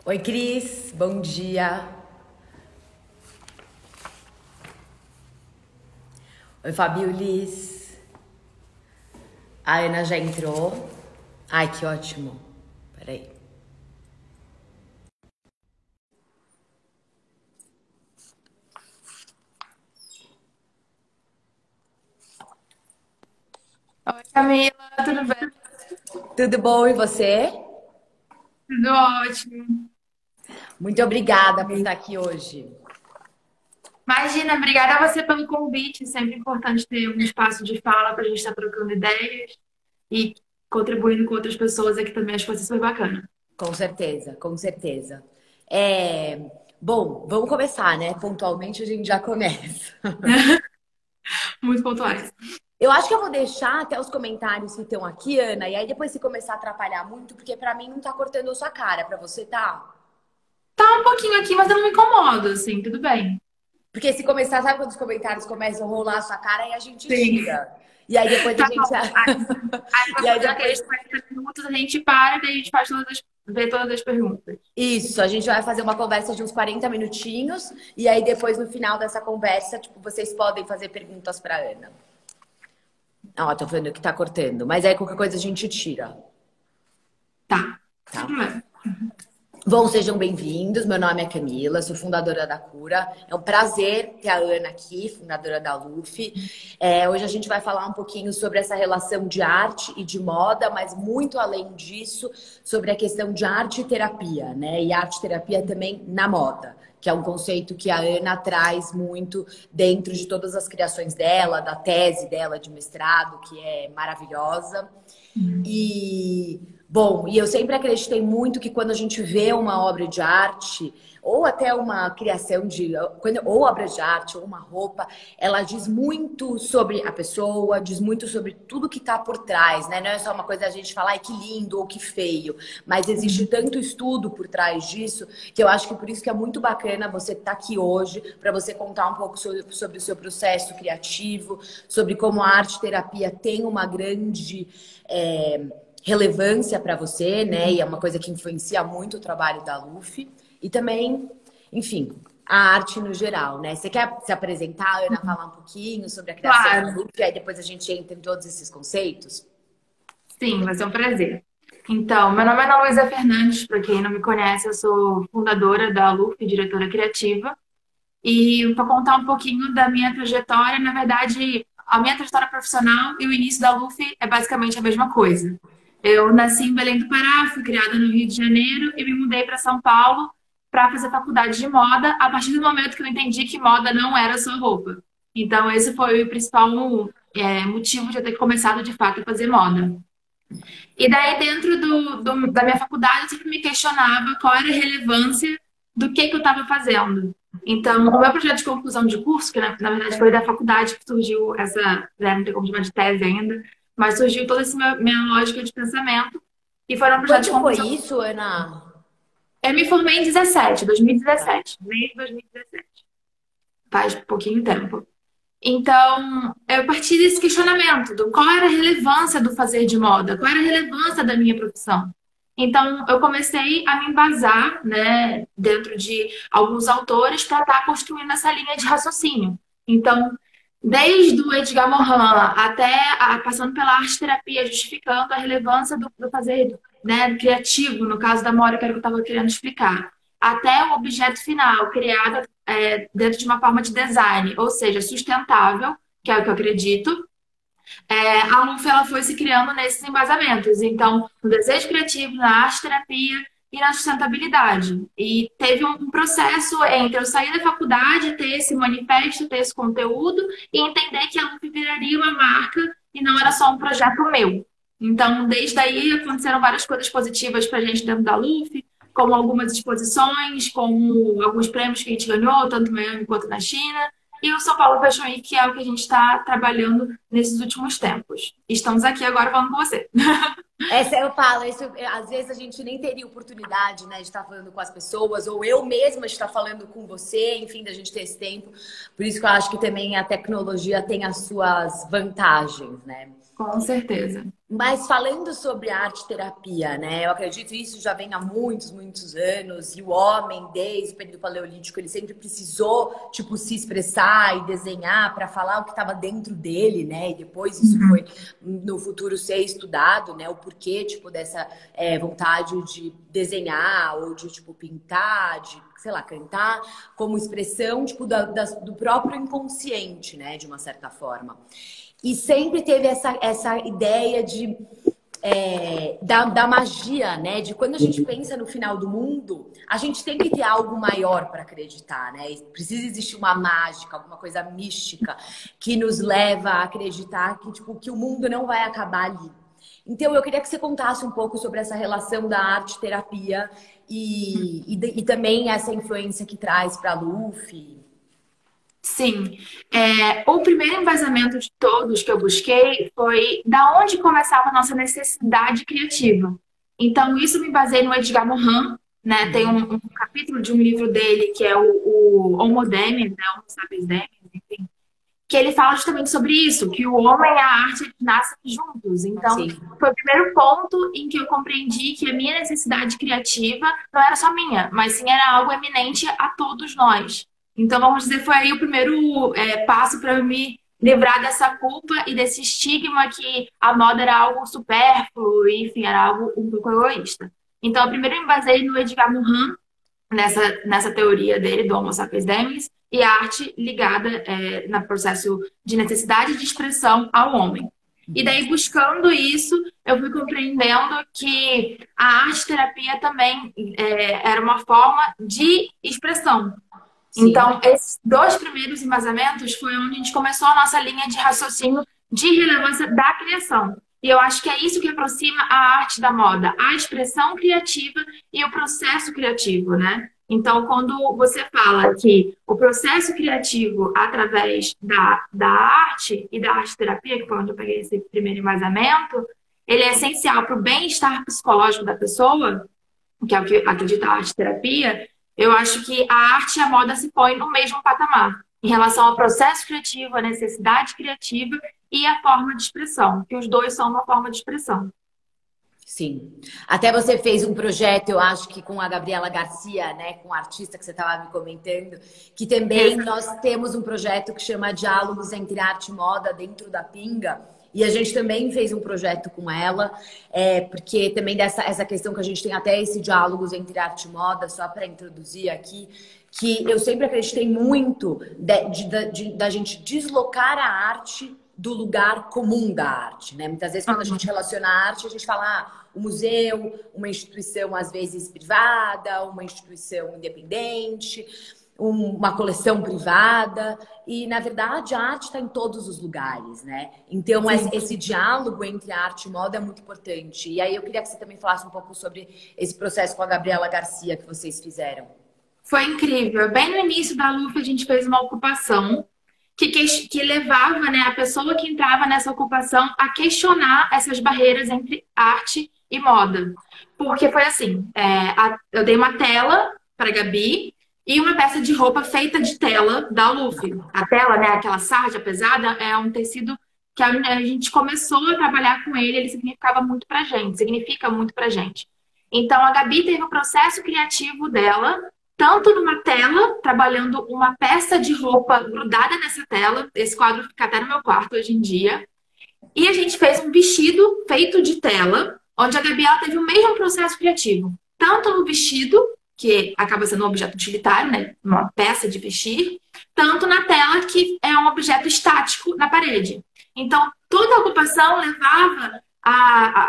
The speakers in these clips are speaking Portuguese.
Oi, Cris, bom dia. Oi, Fabiolis. A Ana já entrou. Ai, que ótimo. Peraí. Oi, Camila, tudo bem? Tudo bom e você? Tudo ótimo. Muito obrigada por estar aqui hoje. Imagina, obrigada a você pelo convite. Sempre importante ter um espaço de fala para a gente estar trocando ideias e contribuindo com outras pessoas aqui também. Acho que vai ser super bacana. Com certeza, com certeza. É... Bom, vamos começar, né? Pontualmente a gente já começa. Muito pontuais. Eu acho que eu vou deixar até os comentários que estão aqui, Ana, e aí depois se começar a atrapalhar muito, porque pra mim não tá cortando a sua cara, pra você tá? Tá um pouquinho aqui, mas eu não me incomodo, assim, tudo bem. Porque se começar, sabe quando os comentários começam a rolar a sua cara e a gente Sim. tira. E aí depois a Tá gente. bom. Aí E vai aí fazer depois. aqueles 40 minutos, a gente para e daí a gente faz vê todas as perguntas. Isso, a gente vai fazer uma conversa de uns 40 minutinhos. E aí depois, no final dessa conversa, tipo, vocês podem fazer perguntas pra Ana. Ó, tô vendo que tá cortando. Mas aí qualquer coisa a gente tira, Tá. Sem tá? problema. Bom, sejam bem-vindos. Meu nome é Camila, sou fundadora da Cura. É um prazer ter a Ana aqui, fundadora da Luffy. Hoje a gente vai falar um pouquinho sobre essa relação de arte e de moda, mas muito além disso, sobre a questão de arte e terapia, né? E arte e terapia também na moda, que é um conceito que a Ana traz muito dentro de todas as criações dela, da tese dela de mestrado, que é maravilhosa. E, bom, e eu sempre acreditei muito que quando a gente vê uma obra de arte, ou até uma criação ou obra de arte, ou uma roupa, ela diz muito sobre a pessoa, diz muito sobre tudo que está por trás, né? Não é só uma coisa a gente falar, ai, que lindo ou que feio, mas existe tanto estudo por trás disso, que eu acho que por isso que é muito bacana você estar aqui hoje, para você contar um pouco sobre o seu processo criativo, sobre como a arte terapia tem uma grande relevância para você, né? E é uma coisa que influencia muito o trabalho da Luffy. E também, enfim, a arte no geral, né? Você quer se apresentar, Ana, falar um pouquinho sobre a criação da Claro. Luffy, aí depois a gente entra em todos esses conceitos? Sim, vai ser um prazer. Então, meu nome é Ana Luísa Fernandes, para quem não me conhece, eu sou fundadora da LUF, diretora criativa. E para contar um pouquinho da minha trajetória, na verdade, a minha trajetória profissional e o início da LUF é basicamente a mesma coisa. Eu nasci em Belém do Pará, fui criada no Rio de Janeiro e me mudei para São Paulo para fazer faculdade de moda, a partir do momento que eu entendi que moda não era só roupa. Então, esse foi o principal motivo de eu ter começado de fato a fazer moda. E daí, dentro da minha faculdade, eu sempre me questionava qual era a relevância do que eu estava fazendo. Então, o meu projeto de conclusão de curso, que na verdade foi da faculdade que surgiu essa, né, não tem como chamar de tese ainda, mas surgiu toda essa minha lógica de pensamento, e foi um projeto de Quando foi conclusão. isso, Ana? Eu me formei em 17, 2017, meio de 2017, faz pouquinho tempo. Então, eu parti desse questionamento do qual era a relevância do fazer de moda, qual era a relevância da minha profissão. Então, eu comecei a me embasar, né, dentro de alguns autores para estar construindo essa linha de raciocínio. Então, desde o Edgar Morin até passando pela arte-terapia, justificando a relevância do fazer, né, criativo, no caso da Mónica, que era o que eu estava querendo explicar, até o objeto final, criado dentro de uma forma de design, ou seja, sustentável, que é o que eu acredito, a Lunfa ela foi se criando nesses embasamentos. Então, no desejo criativo, na arte-terapia e na sustentabilidade. E teve um processo entre eu sair da faculdade, ter esse manifesto, ter esse conteúdo e entender que a Lunfa viraria uma marca e não era só um projeto meu. Então, desde aí aconteceram várias coisas positivas para a gente dentro da Luffy, como algumas exposições, como alguns prêmios que a gente ganhou, tanto em Miami quanto na China. E o São Paulo Fashion Week, que é o que a gente está trabalhando nesses últimos tempos. Estamos aqui agora falando com você. Essa eu falo, isso, às vezes a gente nem teria oportunidade, né, de estar falando com as pessoas, ou eu mesma de estar falando com você, enfim, da gente ter esse tempo. Por isso que eu acho que também a tecnologia tem as suas vantagens, né? Com certeza. Mas falando sobre a arte-terapia, né? Eu acredito que isso já vem há muitos, muitos anos. E o homem, desde o período paleolítico, ele sempre precisou, tipo, se expressar e desenhar para falar o que estava dentro dele, né? E depois isso foi, no futuro, ser estudado, né? O porquê, tipo, dessa vontade de desenhar ou de, tipo, pintar, de, sei lá, cantar, como expressão, tipo, do próprio inconsciente, né? De uma certa forma. E sempre teve essa ideia da magia, né? De quando a gente pensa no final do mundo, a gente tem que ter algo maior para acreditar, né? Precisa existir uma mágica, alguma coisa mística que nos leva a acreditar que, tipo, que o mundo não vai acabar ali. Então, eu queria que você contasse um pouco sobre essa relação da arte-terapia e também essa influência que traz para a Luffy. Sim, o primeiro embasamento de todos que eu busquei foi da onde começava a nossa necessidade criativa. Então, isso me baseei no Edgar Morin, né? Tem um capítulo de um livro dele que é o Homo Deus, né? Homo sapiens Deus, enfim, que ele fala justamente sobre isso, que o homem e a arte eles nascem juntos. Então, Sim. foi o primeiro ponto em que eu compreendi que a minha necessidade criativa não era só minha, mas sim era algo eminente a todos nós. Então, vamos dizer, foi aí o primeiro passo para eu me livrar dessa culpa e desse estigma que a moda era algo supérfluo, e, enfim, era algo um pouco egoísta. Então, eu primeiro me baseei no Edgar Morin, nessa teoria dele, do Homo sapiens demis, e a arte ligada no processo de necessidade de expressão ao homem. E daí, buscando isso, eu fui compreendendo que a arte-terapia também era uma forma de expressão. Sim. Então, esses dois primeiros embasamentos foi onde a gente começou a nossa linha de raciocínio de relevância da criação. E eu acho que é isso que aproxima a arte da moda, a expressão criativa e o processo criativo, né? Então, quando você fala que o processo criativo através da arte e da arte-terapia, que foi onde eu peguei esse primeiro embasamento, ele é essencial para o bem-estar psicológico da pessoa, que é o que acredita a arte-terapia. Eu acho que a arte e a moda se põem no mesmo patamar, em relação ao processo criativo, a necessidade criativa e a forma de expressão, que os dois são uma forma de expressão. Sim. Até você fez um projeto, eu acho que com a Gabriela Garcia, né, com a artista que você estava me comentando, que também nós temos um projeto que chama Diálogos entre Arte e Moda dentro da Pinga. E a gente também fez um projeto com ela, porque também essa questão que a gente tem até esse diálogos entre arte e moda, só para introduzir aqui, que eu sempre acreditei muito da gente deslocar a arte do lugar comum da arte, né? Muitas vezes quando a gente relaciona a arte, a gente fala o museu, uma instituição às vezes privada, uma instituição independente, uma coleção privada, e na verdade a arte está em todos os lugares, né? Então esse diálogo entre arte e moda é muito importante. E aí eu queria que você também falasse um pouco sobre esse processo com a Gabriela Garcia que vocês fizeram. Foi incrível. Bem no início da Lufa a gente fez uma ocupação que levava, né, a pessoa que entrava nessa ocupação a questionar essas barreiras entre arte e moda. Porque foi assim, eu dei uma tela para a Gabi e uma peça de roupa feita de tela da Luffy. A tela, né, aquela sarja pesada, é um tecido que a gente começou a trabalhar com ele significa muito pra gente. Então, a Gabi teve um processo criativo dela, tanto numa tela, trabalhando uma peça de roupa grudada nessa tela. Esse quadro fica até no meu quarto hoje em dia. E a gente fez um vestido feito de tela, onde a Gabi ela teve o mesmo processo criativo. Tanto no vestido, que acaba sendo um objeto utilitário, né? Uma peça de vestir, tanto na tela, que é um objeto estático na parede. Então, toda a ocupação levava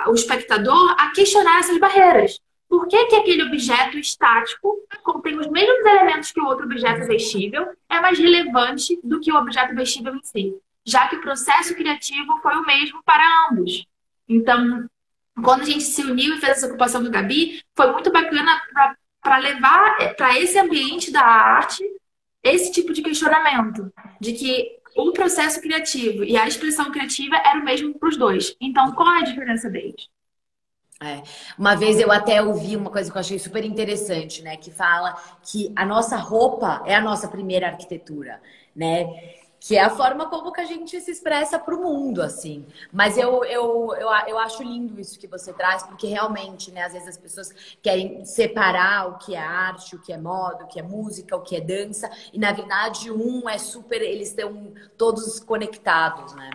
o espectador a questionar essas barreiras. Por que aquele objeto estático, contém os mesmos elementos que o outro objeto vestível, é mais relevante do que o objeto vestível em si? Já que o processo criativo foi o mesmo para ambos. Então, quando a gente se uniu e fez essa ocupação do Gabi, foi muito bacana para levar para esse ambiente da arte esse tipo de questionamento, de que o processo criativo e a expressão criativa era o mesmo para os dois. Então, qual é a diferença deles? Uma vez eu até ouvi uma coisa que eu achei super interessante, né? Que fala que a nossa roupa é a nossa primeira arquitetura, né? Que é a forma como que a gente se expressa para o mundo, assim. Mas eu acho lindo isso que você traz, porque realmente, né, às vezes as pessoas querem separar o que é arte, o que é moda, o que é música, o que é dança, e na verdade um é super, eles estão todos conectados, né?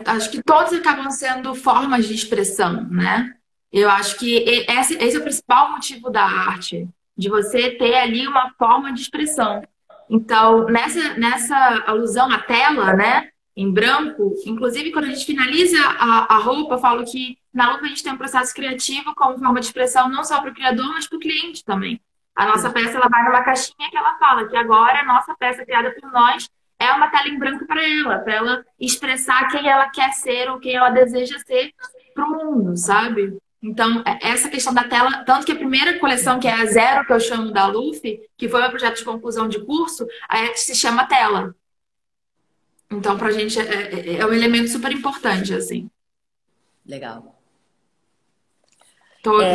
Acho que todos acabam sendo formas de expressão, né? Eu acho que esse é o principal motivo da arte, de você ter ali uma forma de expressão. Então, nessa alusão à tela, né, em branco, inclusive quando a gente finaliza a roupa, eu falo que na roupa a gente tem um processo criativo como forma de expressão não só para o criador, mas para o cliente também. A nossa Sim. peça ela vai numa caixinha que ela fala que agora a nossa peça criada por nós é uma tela em branco para ela expressar quem ela quer ser ou quem ela deseja ser para o mundo, sabe? Então, essa questão da tela, tanto que a primeira coleção, que é a Zero, que eu chamo da Luffy, que foi meu projeto de conclusão de curso, se chama tela. Então, pra gente é um elemento super importante, assim. Legal.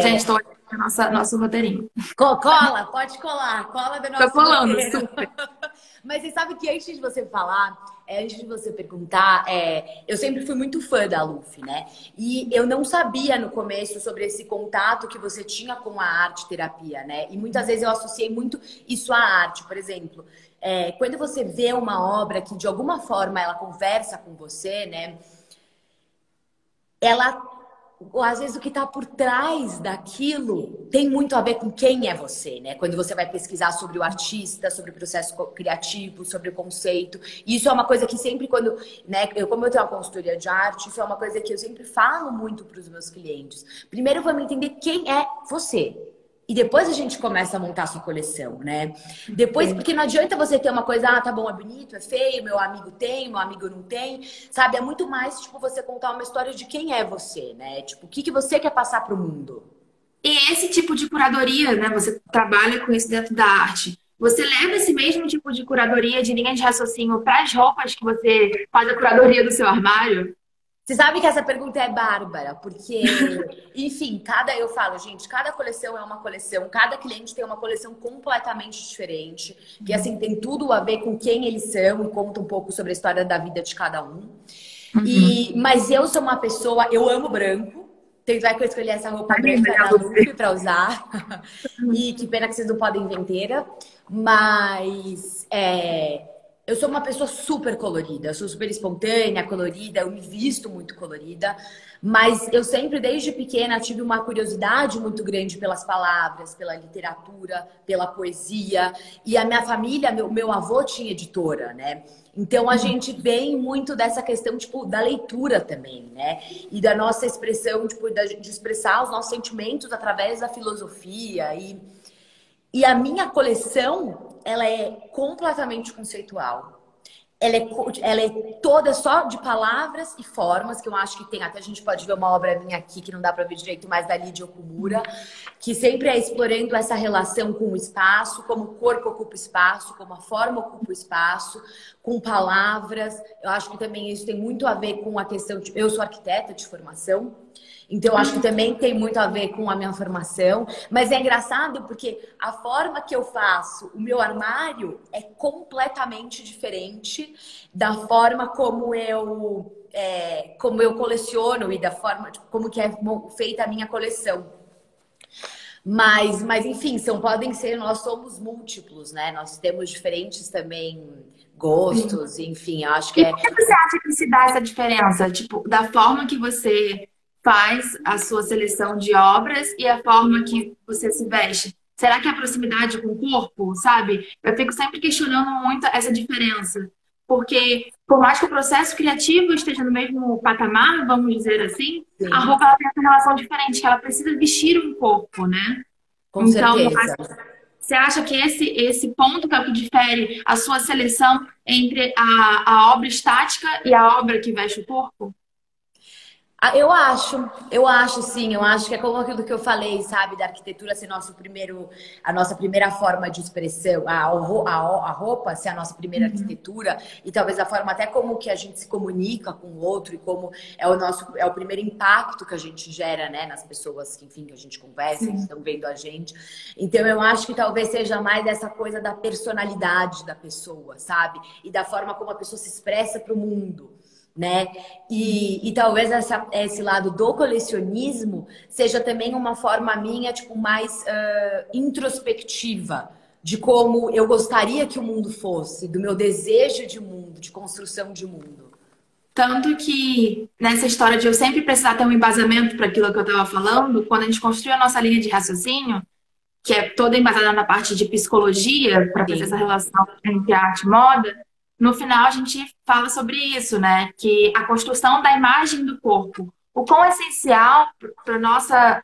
Gente, tô aqui com nosso roteirinho. Cola, pode colar, cola do Tô nosso colando, roteiro. super. Mas você sabe que antes de você falar, antes de você perguntar, eu sempre fui muito fã da Luffy, né? E eu não sabia no começo sobre esse contato que você tinha com a arte terapia, né? E muitas vezes eu associei muito isso à arte. Por exemplo, quando você vê uma obra que de alguma forma ela conversa com você, né? Ela, ou às vezes o que está por trás daquilo tem muito a ver com quem é você, né? Quando você vai pesquisar sobre o artista, sobre o processo criativo, sobre o conceito. E isso é uma coisa que sempre quando, né, como eu tenho uma consultoria de arte, isso é uma coisa que eu sempre falo muito para os meus clientes. Primeiro vamos entender quem é você. E depois a gente começa a montar a sua coleção, né? Depois, porque não adianta você ter uma coisa, tá bom, é bonito, é feio, meu amigo tem, meu amigo não tem, sabe? É muito mais, tipo, você contar uma história de quem é você, né? Tipo, o que você quer passar pro mundo. E esse tipo de curadoria, né? Você trabalha com isso dentro da arte. Você leva esse mesmo tipo de curadoria de linha de raciocínio para as roupas que você faz a curadoria do seu armário? Você sabe que essa pergunta é bárbara, porque, enfim, eu falo, gente, cada coleção é uma coleção, cada cliente tem uma coleção completamente diferente, que assim tem tudo a ver com quem eles são e conta um pouco sobre a história da vida de cada um. Mas eu sou uma pessoa, eu amo branco, tanto é que eu escolhi essa roupa branca da Luffy para usar. E que pena que vocês não podem ver inteira, mas eu sou uma pessoa super colorida, eu sou super espontânea, colorida, eu me visto muito colorida, mas eu sempre, desde pequena, tive uma curiosidade muito grande pelas palavras, pela literatura, pela poesia. E a minha família, meu avô tinha editora, né? Então a gente vem muito dessa questão, tipo, da leitura também, né? E da nossa expressão, tipo, de expressar os nossos sentimentos através da filosofia. E a minha coleção, ela é completamente conceitual. Ela é toda só de palavras e formas, que eu acho que tem. Até a gente pode ver uma obra minha aqui, que não dá para ver direito, mas da Lídia Okumura, que sempre é explorando essa relação com o espaço, como o corpo ocupa o espaço, como a forma ocupa o espaço, com palavras. Eu acho que também isso tem muito a ver com a questão de... Eu sou arquiteta de formação, então, eu acho que também tem muito a ver com a minha formação. Mas é engraçado porque a forma que eu faço o meu armário é completamente diferente da forma como eu coleciono e da forma como que é feita a minha coleção. Mas enfim, podem ser, nós somos múltiplos, né? Nós temos diferentes também gostos, enfim, eu acho que E por que você acha que se dá essa diferença? Tipo, da forma que você faz a sua seleção de obras e a forma que você se veste. Será que é a proximidade com o corpo, sabe? Eu fico sempre questionando muito essa diferença. Porque, por mais que o processo criativo esteja no mesmo patamar, vamos dizer assim, sim, a roupa ela tem essa relação diferente, que ela precisa vestir um corpo, né? com Então, certeza. você acha que esse ponto que é o que difere a sua seleção entre a obra estática e a obra que veste o corpo? Eu acho sim, eu acho que é como aquilo que eu falei, sabe, da arquitetura ser a nossa primeira forma de expressão, a roupa ser a nossa primeira Uhum. arquitetura e talvez a forma até como que a gente se comunica com o outro e como é o primeiro impacto que a gente gera, né, nas pessoas que, enfim, que a gente conversa, que Sim. estão vendo a gente. Então eu acho que talvez seja mais essa coisa da personalidade da pessoa, sabe? E da forma como a pessoa se expressa para o mundo, né? E talvez esse lado do colecionismo seja também uma forma minha, tipo, mais introspectiva de como eu gostaria que o mundo fosse, do meu desejo de mundo, de construção de mundo. Tanto que nessa história de eu sempre precisar ter um embasamento para aquilo que eu estava falando, quando a gente construiu a nossa linha de raciocínio, que é toda embasada na parte de psicologia, para fazer essa Sim. relação entre arte e moda, no final a gente fala sobre isso, né? Que a construção da imagem do corpo. O quão essencial para nossa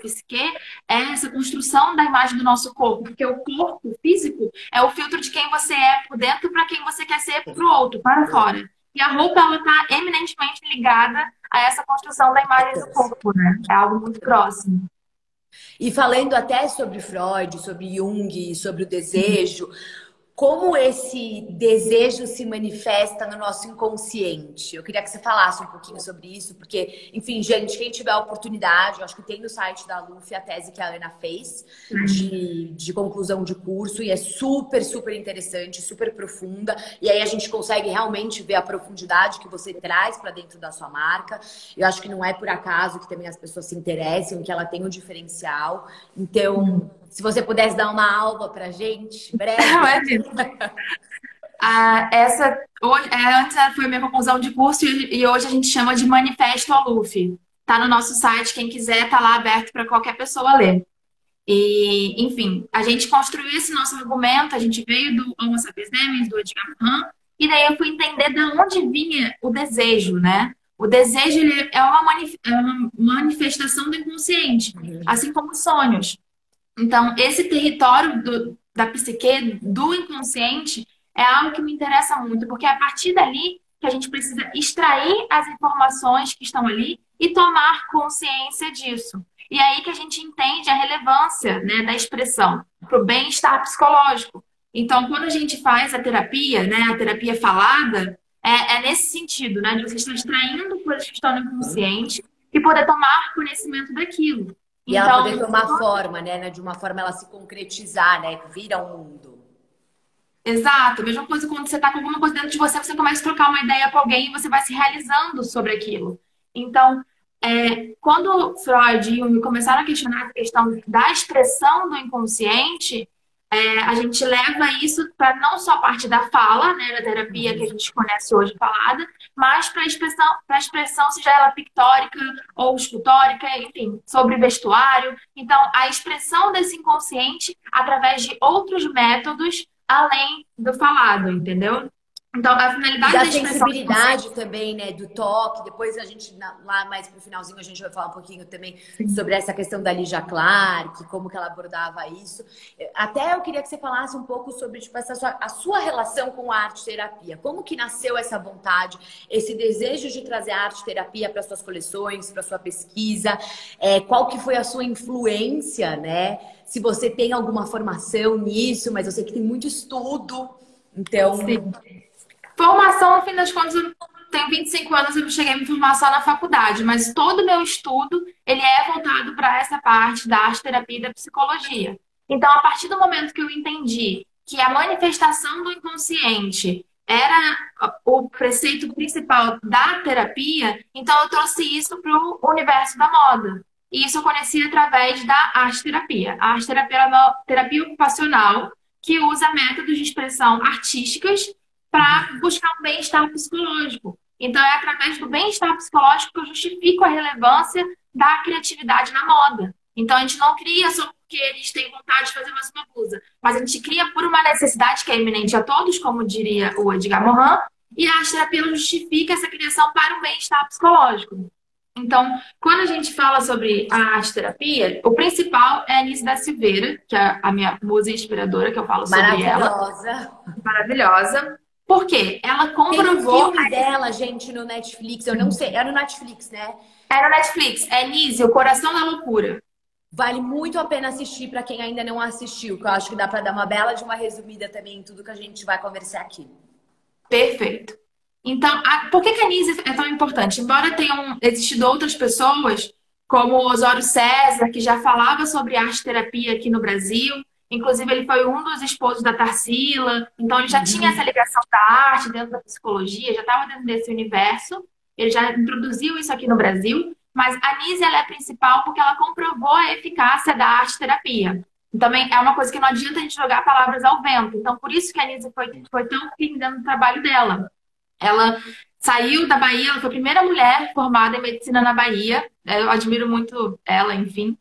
psique é essa construção da imagem do nosso corpo, porque o corpo físico é o filtro de quem você é por dentro para quem você quer ser para o outro, para fora. E a roupa, ela está eminentemente ligada a essa construção da imagem do corpo, né? É algo muito próximo. E falando até sobre Freud, sobre Jung, sobre o desejo, como esse desejo se manifesta no nosso inconsciente? Eu queria que você falasse um pouquinho sobre isso, porque, enfim, gente, quem tiver a oportunidade, eu acho que tem no site da Luffy a tese que a Ana fez de conclusão de curso, e é super, super interessante, super profunda, e aí a gente consegue realmente ver a profundidade que você traz para dentro da sua marca. Eu acho que não é por acaso que também as pessoas se interessam, que ela tem um diferencial. Então, se você pudesse dar uma aula pra gente, breve. Imagina. Antes foi a minha conclusão de curso e hoje a gente chama de Manifesto Aluf. Tá no nosso site, quem quiser, tá lá aberto para qualquer pessoa ler. E, enfim, a gente construiu esse nosso argumento, a gente veio do Homo sapiens Demens, do Edgar Morin, e daí eu fui entender de onde vinha o desejo, né? O desejo ele é uma manifestação do inconsciente, assim como os sonhos. Então, esse território da psique, do inconsciente, é algo que me interessa muito, porque é a partir dali que a gente precisa extrair as informações que estão ali e tomar consciência disso. E é aí que a gente entende a relevância, né, da expressão para o bem-estar psicológico. Então, quando a gente faz a terapia, né, a terapia falada, é nesse sentido, né, de você estar extraindo coisas que estão no inconsciente e poder tomar conhecimento daquilo. E ela poder Então, tomar forma, né? De uma forma ela se concretizar, né? Vira um mundo. exato, a mesma coisa quando você está com alguma coisa dentro de você, você começa a trocar uma ideia com alguém e você vai se realizando sobre aquilo. Então, quando Freud e Jung começaram a questionar a questão da expressão do inconsciente, a gente leva isso para não só a parte da fala, né, da terapia que a gente conhece hoje falada, mas para a expressão, seja ela pictórica ou escultórica, enfim, sobre vestuário. Então, a expressão desse inconsciente através de outros métodos além do falado, entendeu? Então, a E finalidade da da expressão do inconsciente. sensibilidade também, né? Do toque. Depois a gente, lá mais pro finalzinho, a gente vai falar um pouquinho também Sim. sobre essa questão da Lígia Clark, como que ela abordava isso. Até eu queria que você falasse um pouco sobre, tipo, a sua relação com a arte-terapia. Como que nasceu essa vontade, esse desejo de trazer a arte-terapia para suas coleções, para sua pesquisa? Qual que foi a sua influência, né? Se você tem alguma formação nisso, mas eu sei que tem muito estudo. Então, Sim. Formação, no fim das contas, eu tenho 25 anos, eu cheguei a me formar só na faculdade, mas todo o meu estudo, ele é voltado para essa parte da arte-terapia e da psicologia. Então, a partir do momento que eu entendi que a manifestação do inconsciente era o preceito principal da terapia, então eu trouxe isso para o universo da moda. E isso eu conheci através da arte-terapia. A arte-terapia é uma terapia ocupacional que usa métodos de expressão artísticas para buscar um bem-estar psicológico. Então, é através do bem-estar psicológico que eu justifico a relevância da criatividade na moda. Então, a gente não cria só porque a gente tem vontade de fazer mais uma blusa, mas a gente cria por uma necessidade que é iminente a todos, como diria o Edgar Morin, e a arte-terapia justifica essa criação para um bem-estar psicológico. Então, quando a gente fala sobre a arte-terapia, o principal é a Anísia da Silveira, que é a minha musa inspiradora, que eu falo sobre ela. maravilhosa. Maravilhosa. Por quê? Ela Tem um comprovou. filme dela, gente, no Netflix. Eu não sei. É no Netflix, né? É no Netflix. É Nise, O Coração da Loucura. Vale muito a pena assistir para quem ainda não assistiu, que eu acho que dá para dar uma bela de uma resumida também em tudo que a gente vai conversar aqui. Perfeito. Então, por que que a Nise é tão importante? Embora tenham existido outras pessoas, como o Osório César, que já falava sobre arte-terapia aqui no Brasil, inclusive ele foi um dos esposos da Tarsila, então ele já tinha essa ligação da arte dentro da psicologia, já estava dentro desse universo, ele já introduziu isso aqui no Brasil, mas a Nise ela é principal porque ela comprovou a eficácia da arte-terapia. Também é uma coisa que não adianta a gente jogar palavras ao vento. Então, por isso que a Nise foi tão firme dentro do trabalho dela. Ela saiu da Bahia, ela foi a primeira mulher formada em medicina na Bahia. Eu admiro muito ela, enfim.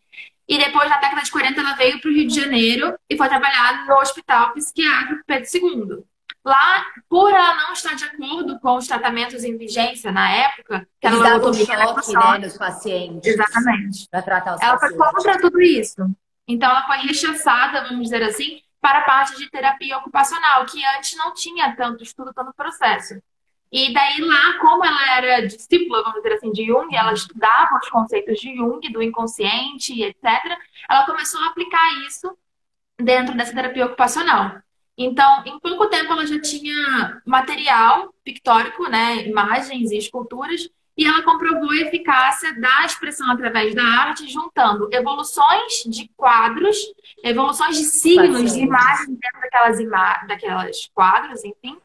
E depois, na década de 40, ela veio para o Rio de Janeiro e foi trabalhar no Hospital Psiquiátrico Pedro II. Lá, por ela não estar de acordo com os tratamentos em vigência na época, que era Eles davam lobotomia, choque, né, nos pacientes. exatamente. Para tratar os Ela foi pacientes. contra tudo isso. Então, ela foi rechaçada, vamos dizer assim, para a parte de terapia ocupacional, que antes não tinha tanto estudo, tanto processo. E daí lá, como ela era discípula, vamos dizer assim, de Jung, ela estudava os conceitos de Jung, do inconsciente, etc., ela começou a aplicar isso dentro dessa terapia ocupacional. Então, em pouco tempo, ela já tinha material pictórico, né, imagens e esculturas, e ela comprovou a eficácia da expressão através da arte, juntando evoluções de quadros, evoluções de signos, de imagens dentro daquelas quadros, enfim,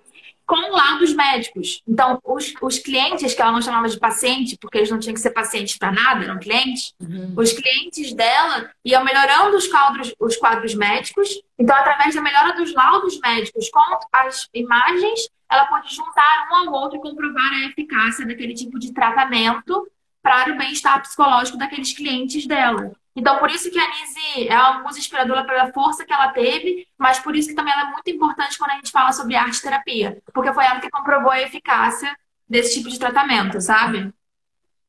com laudos médicos. Então, os clientes, que ela não chamava de paciente, porque eles não tinham que ser pacientes para nada, eram clientes, os clientes dela iam melhorando os quadros médicos. Então, através da melhora dos laudos médicos com as imagens, ela pode juntar um ao outro e comprovar a eficácia daquele tipo de tratamento para o bem-estar psicológico daqueles clientes dela. Então, por isso que a Nise é uma musa inspiradora pela força que ela teve, mas por isso que também ela é muito importante quando a gente fala sobre arte-terapia, porque foi ela que comprovou a eficácia desse tipo de tratamento, sabe?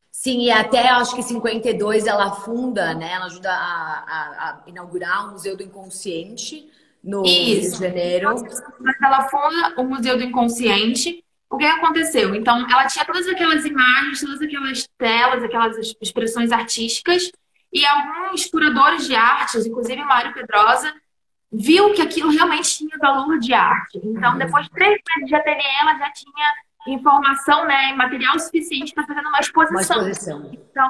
Sim, e até acho que em 52 ela funda, né? Ela ajuda a inaugurar o Museu do Inconsciente no Rio de Isso. Janeiro. Mas ela funda o Museu do Inconsciente. O que aconteceu? Então, ela tinha todas aquelas imagens, todas aquelas telas, aquelas expressões artísticas, e alguns curadores de artes, inclusive Mário Pedrosa, viu que aquilo realmente tinha valor de arte. Então, depois de 3 meses de ateliê, ela já tinha informação, né, material suficiente para fazer uma Uma exposição. exposição. Então,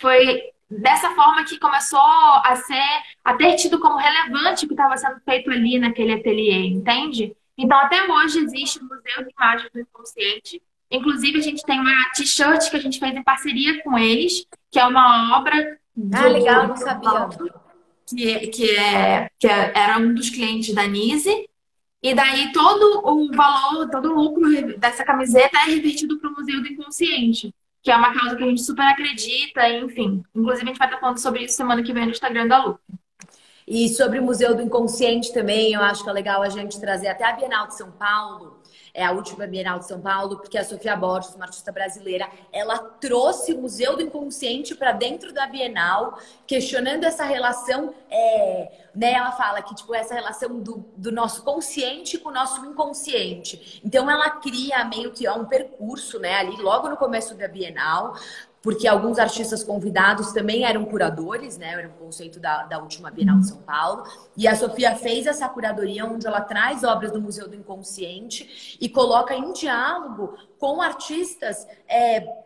foi dessa forma que começou a ter tido como relevante o que estava sendo feito ali naquele ateliê, entende? Então, até hoje existe o Museu de Imagens do Inconsciente. Inclusive, a gente tem uma t-shirt que a gente fez em parceria com eles, que é uma obra Legal, não sabia. Era um dos clientes da Nise. E daí todo o valor, todo o lucro dessa camiseta é revertido para o Museu do Inconsciente, que é uma causa que a gente super acredita, enfim. Inclusive, a gente vai estar falando sobre isso semana que vem no Instagram da Lu. E sobre o Museu do Inconsciente também, eu acho que é legal a gente trazer até a Bienal de São Paulo, é a última Bienal de São Paulo, porque a Sofia Borges, uma artista brasileira, ela trouxe o Museu do Inconsciente para dentro da Bienal, questionando essa relação, né? Ela fala que, tipo, essa relação do nosso consciente com o nosso inconsciente. Então, ela cria meio que um percurso, né, ali logo no começo da Bienal, porque alguns artistas convidados também eram curadores, né? Era um conceito da última Bienal de São Paulo. E a Sofia fez essa curadoria onde ela traz obras do Museu do Inconsciente e coloca em diálogo com artistas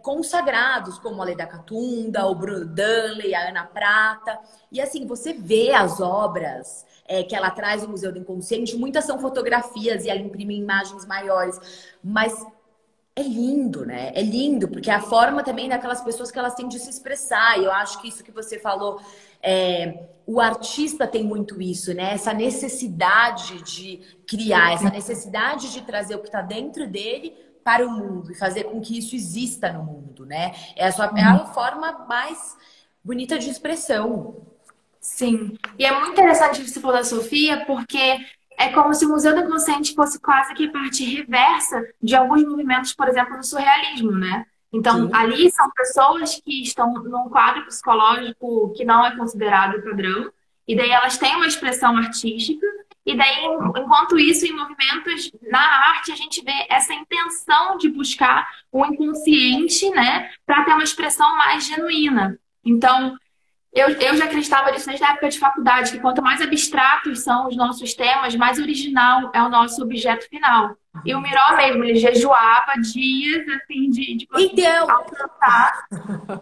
consagrados, como a Leda Catunda, o Bruno Danley, a Ana Prata. E assim, você vê as obras que ela traz no Museu do Inconsciente, muitas são fotografias e ela imprime imagens maiores, mas é lindo, né? É lindo, porque é a forma também daquelas pessoas que elas têm de se expressar. E eu acho que isso que você falou, o artista tem muito isso, né? Essa necessidade de criar, essa necessidade de trazer o que está dentro dele para o mundo e fazer com que isso exista no mundo, né? É a forma mais bonita de expressão. Sim. E é muito interessante o que você falou da Sofia, porque é como se o Museu do Inconsciente fosse quase que parte reversa de alguns movimentos, por exemplo, no surrealismo, né? Então, ali são pessoas que estão num quadro psicológico que não é considerado padrão, e daí elas têm uma expressão artística, E daí, enquanto isso, em movimentos, na arte, a gente vê essa intenção de buscar o inconsciente, né, para ter uma expressão mais genuína. Então, eu já acreditava nisso desde a época de faculdade, que quanto mais abstratos são os nossos temas, mais original é o nosso objeto final. E o Miró mesmo, ele jejuava dias, assim, de conseguir Então, alcançar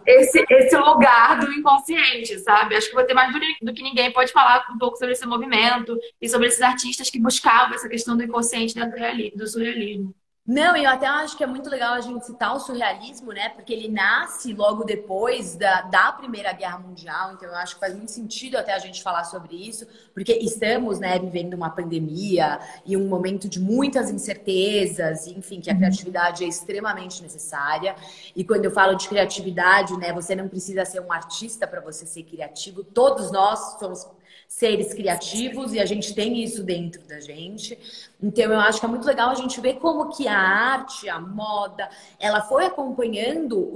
esse lugar do inconsciente, sabe? Acho que você mais do que ninguém pode falar um pouco sobre esse movimento e sobre esses artistas que buscavam essa questão do inconsciente dentro do surrealismo. não, eu até acho que é muito legal a gente citar o surrealismo, né? Porque ele nasce logo depois da Primeira Guerra Mundial, então eu acho que faz muito sentido até a gente falar sobre isso, porque estamos, né, vivendo uma pandemia e um momento de muitas incertezas, enfim, que a criatividade é extremamente necessária. E quando eu falo de criatividade, né, você não precisa ser um artista para você ser criativo, todos nós somos seres criativos e a gente tem isso dentro da gente. Então eu acho que é muito legal a gente ver como que a arte, a moda, ela foi acompanhando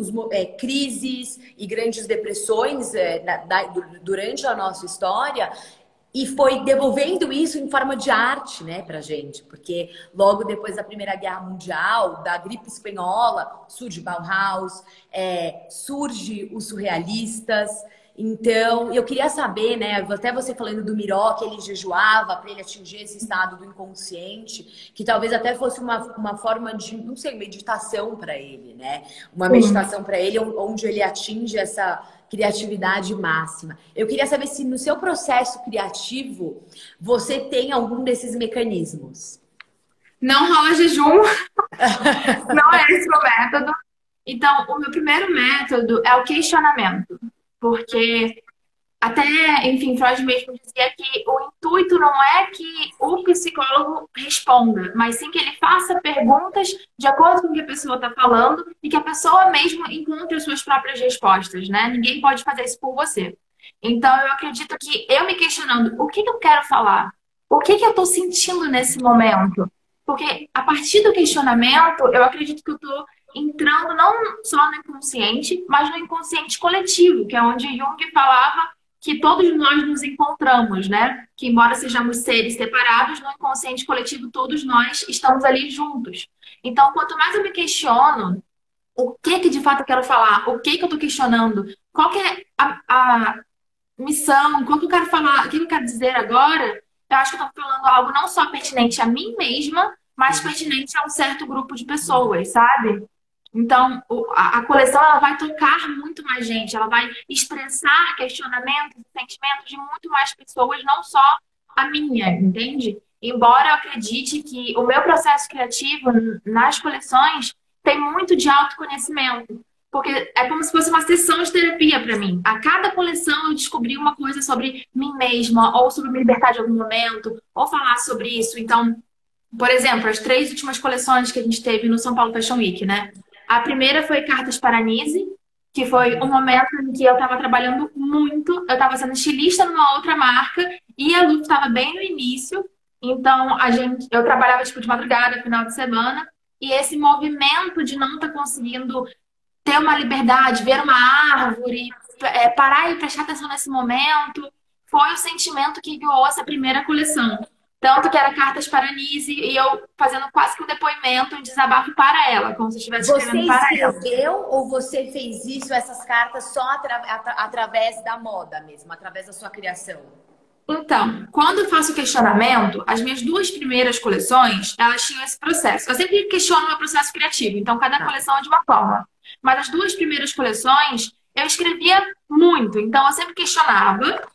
crises e grandes depressões durante a nossa história e foi devolvendo isso em forma de arte, né, pra gente. Porque logo depois da Primeira Guerra Mundial, da gripe espanhola, surge Bauhaus, surge os surrealistas. Então, eu queria saber, né, até você falando do Miró, que ele jejuava para ele atingir esse estado do inconsciente, que talvez até fosse uma forma de, não sei, meditação para ele, né? Uma meditação para ele onde ele atinge essa criatividade máxima. Eu queria saber se no seu processo criativo você tem algum desses mecanismos. Não rola jejum, não é esse o método. Então, o meu primeiro método é o questionamento. Porque até, enfim, Freud mesmo dizia que o intuito não é que o psicólogo responda, mas sim que ele faça perguntas de acordo com o que a pessoa está falando e que a pessoa mesmo encontre as suas próprias respostas, né? Ninguém pode fazer isso por você. Então, eu acredito que eu me questionando o que eu quero falar, o que eu estou sentindo nesse momento, porque a partir do questionamento, eu acredito que eu estou entrando não só no inconsciente, mas no inconsciente coletivo, que é onde Jung falava que todos nós nos encontramos, né? Que embora sejamos seres separados, no inconsciente coletivo todos nós estamos ali juntos. Então, quanto mais eu me questiono o que de fato eu quero falar, o que eu estou questionando, qual que é a missão, qual que eu quero falar, o que eu quero dizer agora, eu acho que eu estou falando algo não só pertinente a mim mesma, mas pertinente a um certo grupo de pessoas, sabe? Então, a coleção ela vai tocar muito mais gente, ela vai expressar questionamentos e sentimentos de muito mais pessoas, não só a minha, entende? Embora eu acredite que o meu processo criativo nas coleções tem muito de autoconhecimento, porque é como se fosse uma sessão de terapia para mim. A cada coleção eu descobri uma coisa sobre mim mesma, ou sobre me libertar de algum momento, ou falar sobre isso. Então, por exemplo, as 3 últimas coleções que a gente teve no São Paulo Fashion Week, né? A primeira foi Cartas para Nise, que foi um momento em que eu estava trabalhando muito. Eu estava sendo estilista numa outra marca e a Lu estava bem no início. Então, eu trabalhava tipo de madrugada, final de semana. E esse movimento de não estar conseguindo ter uma liberdade, ver uma árvore, parar e prestar atenção nesse momento, foi o sentimento que guiou essa primeira coleção. Tanto que era Cartas para a Nise e eu fazendo quase que um depoimento, um desabafo para ela, como se eu estivesse escrevendo para ela. Você escreveu ou você fez isso, essas cartas, só através da moda mesmo, através da sua criação? Então, quando eu faço questionamento, as minhas 2 primeiras coleções, elas tinham esse processo. Eu sempre questiono o meu processo criativo, então cada coleção é de uma forma. Mas as 2 primeiras coleções, eu escrevia muito. Então, eu sempre questionava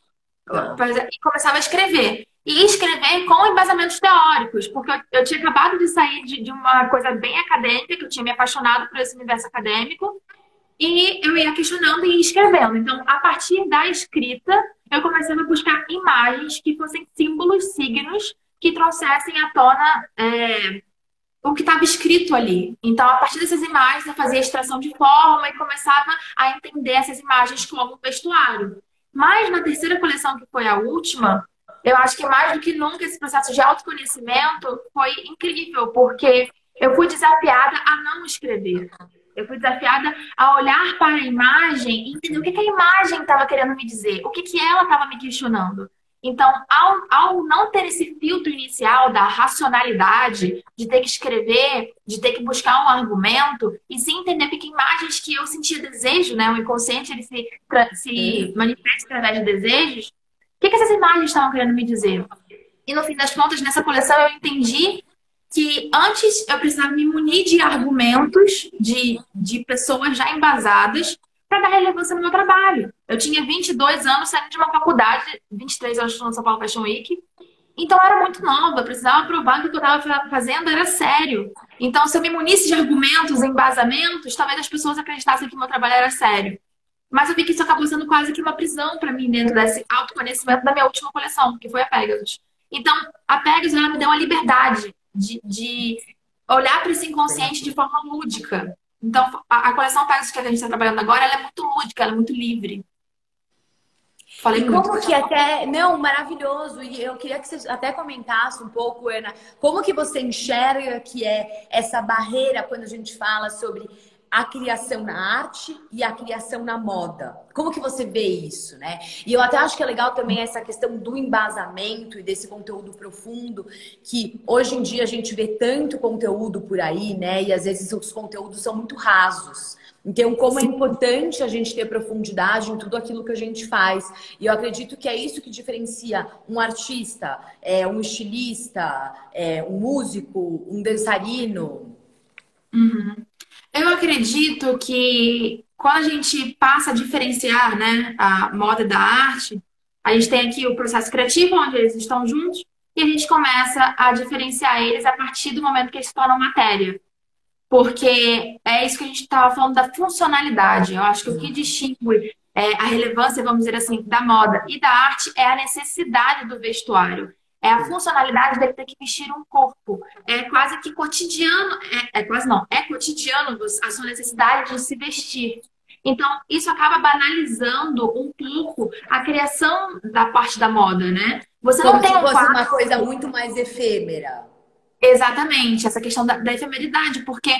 e começava a escrever. E escrever com embasamentos teóricos, porque eu tinha acabado de sair de uma coisa bem acadêmica, que eu tinha me apaixonado por esse universo acadêmico, e eu ia questionando e escrevendo. Então, a partir da escrita, eu comecei a buscar imagens que fossem símbolos, signos, que trouxessem à tona o que estava escrito ali. Então, a partir dessas imagens, eu fazia extração de forma e começava a entender essas imagens como um vestuário. Mas na terceira coleção, que foi a última, eu acho que mais do que nunca esse processo de autoconhecimento foi incrível, porque eu fui desafiada a não escrever. Eu fui desafiada a olhar para a imagem e entender o que a imagem estava querendo me dizer, o que ela estava me questionando. Então, ao não ter esse filtro inicial da racionalidade, de ter que escrever, de ter que buscar um argumento, e sim entender que imagens que eu sentia desejo, né? O inconsciente ele se manifesta através de desejos. O que essas imagens estavam querendo me dizer? E no fim das contas, nessa coleção, eu entendi que antes eu precisava me munir de argumentos de pessoas já embasadas para dar relevância no meu trabalho. Eu tinha 22 anos saindo de uma faculdade, 23 anos no São Paulo Fashion Week, então eu era muito nova, eu precisava provar que o que eu estava fazendo era sério. Então, se eu me munisse de argumentos, embasamentos, talvez as pessoas acreditassem que o meu trabalho era sério. Mas eu vi que isso acabou sendo quase que uma prisão para mim dentro desse autoconhecimento da minha última coleção, que foi a Pegasus. Então, a Pegasus ela me deu a liberdade de olhar para esse inconsciente de forma lúdica. Então, a coleção Pegasus que a gente está trabalhando agora, ela é muito lúdica, ela é muito livre. Falei e muito. como que até... Não, maravilhoso. E eu queria que você até comentasse um pouco, Ana, como que você enxerga que é essa barreira quando a gente fala sobre a criação na arte e a criação na moda. Como que você vê isso, né? E eu até acho que é legal também essa questão do embasamento e desse conteúdo profundo, que hoje em dia a gente vê tanto conteúdo por aí, né? E às vezes os conteúdos são muito rasos. Então, como é importante a gente ter profundidade em tudo aquilo que a gente faz. E eu acredito que é isso que diferencia um artista, um estilista, um músico, um dançarino. Uhum. Eu acredito que quando a gente passa a diferenciar, né, a moda da arte, a gente tem aqui o processo criativo, onde eles estão juntos, e a gente começa a diferenciar eles a partir do momento que eles se tornam matéria. Porque é isso que a gente estava falando da funcionalidade. Eu acho que o que distingue a relevância, vamos dizer assim, da moda e da arte é a necessidade do vestuário. É a funcionalidade dele ter que vestir um corpo. É quase que cotidiano, quase não, é cotidiano a sua necessidade de se vestir. Então, isso acaba banalizando um pouco a criação da parte da moda, né? Você não Como tem se um fosse quadro. uma coisa muito mais efêmera. Exatamente, essa questão da efemeridade, porque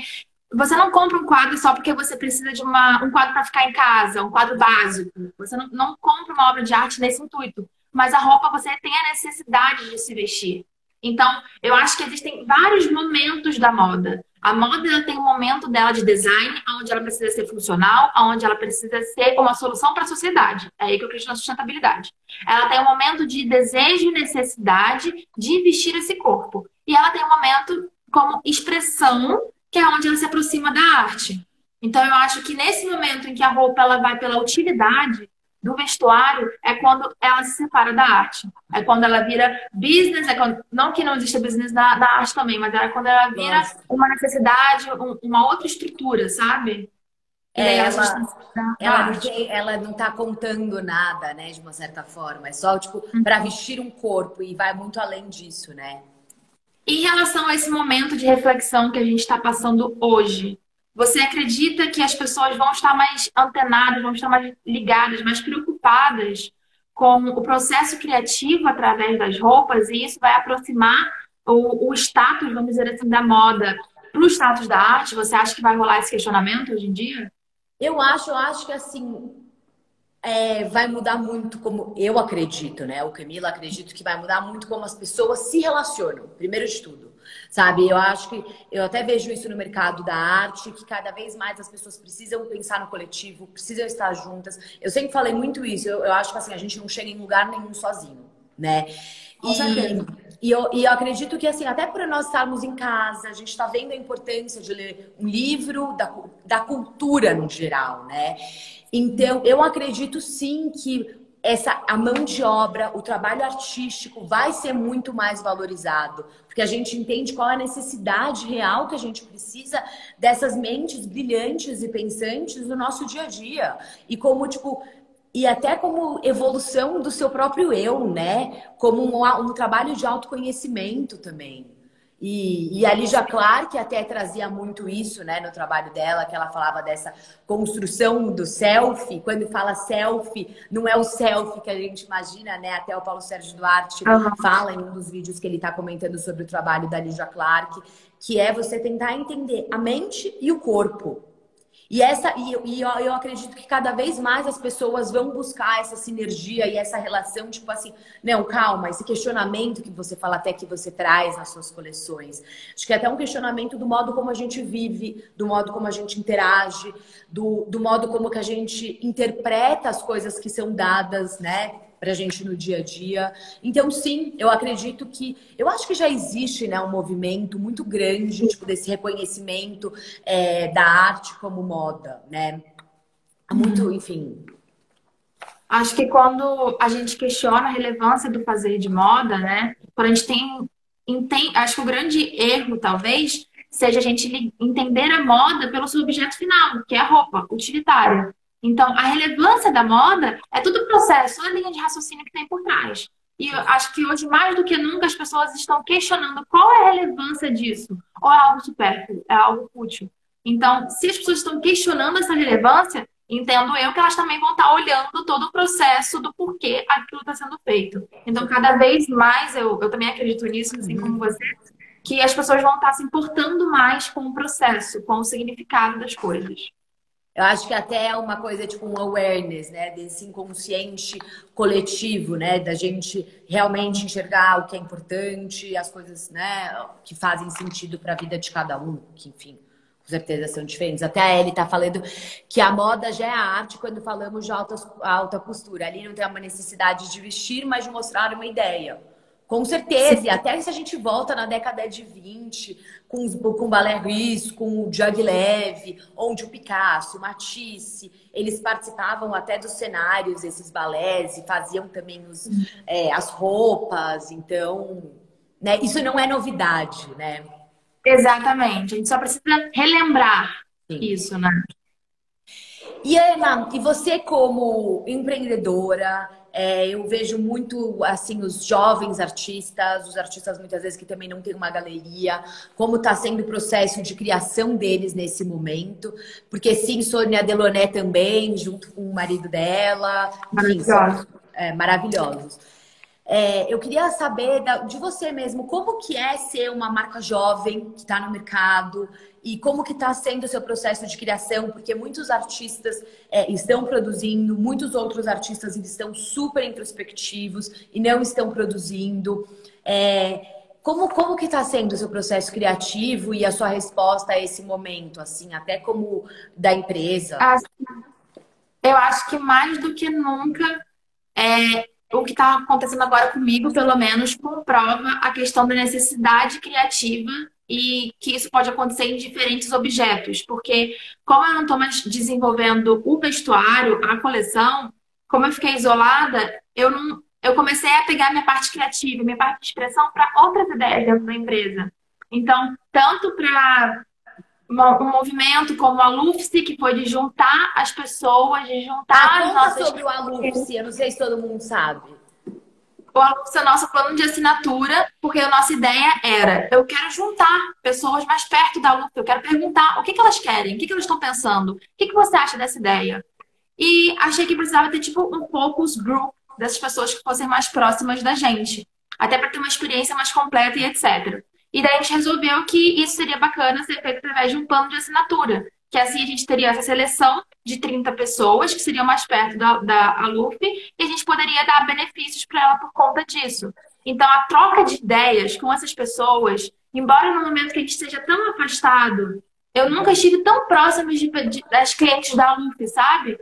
você não compra um quadro só porque você precisa de um quadro para ficar em casa, um quadro básico. Você não compra uma obra de arte nesse intuito. Mas a roupa você tem a necessidade de se vestir. Então, eu acho que existem vários momentos da moda. A moda ela tem um momento dela de design, onde ela precisa ser funcional, onde ela precisa ser uma solução para a sociedade. É aí que eu acredito na sustentabilidade. Ela tem um momento de desejo e necessidade de vestir esse corpo. E ela tem um momento como expressão, que é onde ela se aproxima da arte. Então, eu acho que nesse momento em que a roupa ela vai pela utilidade do vestuário, é quando ela se separa da arte. É quando ela vira business, não que não exista business na arte também, mas é quando ela vira uma necessidade, uma outra estrutura, sabe? E daí ela se distancia da arte. Ela não tá contando nada, né, de uma certa forma. É só, tipo, para vestir um corpo e vai muito além disso, né? Em relação a esse momento de reflexão que a gente está passando hoje, você acredita que as pessoas vão estar mais antenadas, vão estar mais ligadas, mais preocupadas com o processo criativo através das roupas e isso vai aproximar o status, vamos dizer assim, da moda para o status da arte? Você acha que vai rolar esse questionamento hoje em dia? Eu acho que assim, vai mudar muito como eu acredito, né? O Camila acredito que vai mudar muito como as pessoas se relacionam, primeiro de tudo. Sabe, eu acho que eu até vejo isso no mercado da arte, que cada vez mais as pessoas precisam pensar no coletivo, precisam estar juntas. Eu sempre falei muito isso, eu acho que assim, a gente não chega em lugar nenhum sozinho, né? Com certeza. E eu acredito que, assim, até para nós estarmos em casa, a gente está vendo a importância de ler um livro da cultura no geral, né? Então, eu acredito sim que a mão de obra, o trabalho artístico vai ser muito mais valorizado, porque a gente entende qual é a necessidade real que a gente precisa dessas mentes brilhantes e pensantes no nosso dia a dia. E como, tipo, e até como evolução do seu próprio eu, né? Como um trabalho de autoconhecimento também. E a Lígia Clark até trazia muito isso, né, no trabalho dela, que ela falava dessa construção do selfie. Quando fala selfie, não é o selfie que a gente imagina, né? Até o Paulo Sérgio Duarte fala em um dos vídeos que ele está comentando sobre o trabalho da Lígia Clark, que é você tentar entender a mente e o corpo. Eu acredito que cada vez mais as pessoas vão buscar essa sinergia e essa relação, tipo assim, não, calma, esse questionamento que você fala até que você traz nas suas coleções. Acho que é até um questionamento do modo como a gente vive, do modo como a gente interage, do modo como que a gente interpreta as coisas que são dadas, né, pra gente no dia a dia. Então, sim, eu acredito que... Eu acho que já existe, né, um movimento muito grande, tipo, desse reconhecimento da arte como moda, né? Muito, enfim... Acho que quando a gente questiona a relevância do fazer de moda, né? Quando a gente acho que o grande erro, talvez, seja a gente entender a moda pelo seu objeto final, que é a roupa, utilitária. Então, a relevância da moda é todo o processo, toda a linha de raciocínio que tem por trás. E eu acho que hoje, mais do que nunca, as pessoas estão questionando qual é a relevância disso. Ou é algo supérfluo, é algo útil. Então, se as pessoas estão questionando essa relevância, entendo eu que elas também vão estar olhando todo o processo do porquê aquilo está sendo feito. Então, cada vez mais, eu também acredito nisso, assim como você, que as pessoas vão estar se importando mais com o processo, com o significado das coisas. Eu acho que até é uma coisa tipo um awareness, né? Desse inconsciente coletivo, né? Da gente realmente enxergar o que é importante, as coisas, né, que fazem sentido para a vida de cada um, que, enfim, com certeza são diferentes. Até a Ellie tá falando que a moda já é a arte quando falamos de alta costura. Ali não tem uma necessidade de vestir, mas de mostrar uma ideia. Com certeza, e até se a gente volta na década de 20, com o Ballet Russe, com o Diaghilev, onde o Picasso, o Matisse, eles participavam até dos cenários desses balés e faziam também as roupas, então, né, isso não é novidade, né? Exatamente, a gente só precisa relembrar isso, né? E Ana, e você como empreendedora, eu vejo muito assim os jovens artistas, os artistas muitas vezes que também não têm uma galeria, como está sendo o processo de criação deles nesse momento, porque sim, Sônia Delaunay também, junto com o marido dela, enfim, são maravilhosos. Eu queria saber de você mesmo, como que é ser uma marca jovem que está no mercado e como que está sendo o seu processo de criação, porque muitos artistas estão produzindo, muitos outros artistas estão super introspectivos e não estão produzindo. Como que está sendo o seu processo criativo e a sua resposta a esse momento, assim, até como da empresa? Eu acho que mais do que nunca o que está acontecendo agora comigo, pelo menos, comprova a questão da necessidade criativa e que isso pode acontecer em diferentes objetos. Porque, como eu não estou mais desenvolvendo o vestuário, a coleção, como eu fiquei isolada, eu comecei a pegar minha parte criativa, minha parte de expressão para outras ideias dentro da empresa. Então, tanto para um movimento como a Lufse, que foi de juntar as pessoas, de juntar as nossas... sobre o Lufse, eu não sei se todo mundo sabe. O Lufse é o nosso plano de assinatura, porque a nossa ideia era, eu quero juntar pessoas mais perto da Lufse, eu quero perguntar o que elas querem, o que elas estão pensando, o que você acha dessa ideia? E achei que precisava ter, tipo, um focus group dessas pessoas que fossem mais próximas da gente, até para ter uma experiência mais completa e etc. E daí a gente resolveu que isso seria bacana ser feito através de um plano de assinatura. Que assim a gente teria essa seleção de 30 pessoas que seriam mais perto da Aluf e a gente poderia dar benefícios para ela por conta disso. Então a troca de ideias com essas pessoas, embora no momento que a gente esteja tão afastado, eu nunca estive tão próximo das clientes da Aluf, sabe?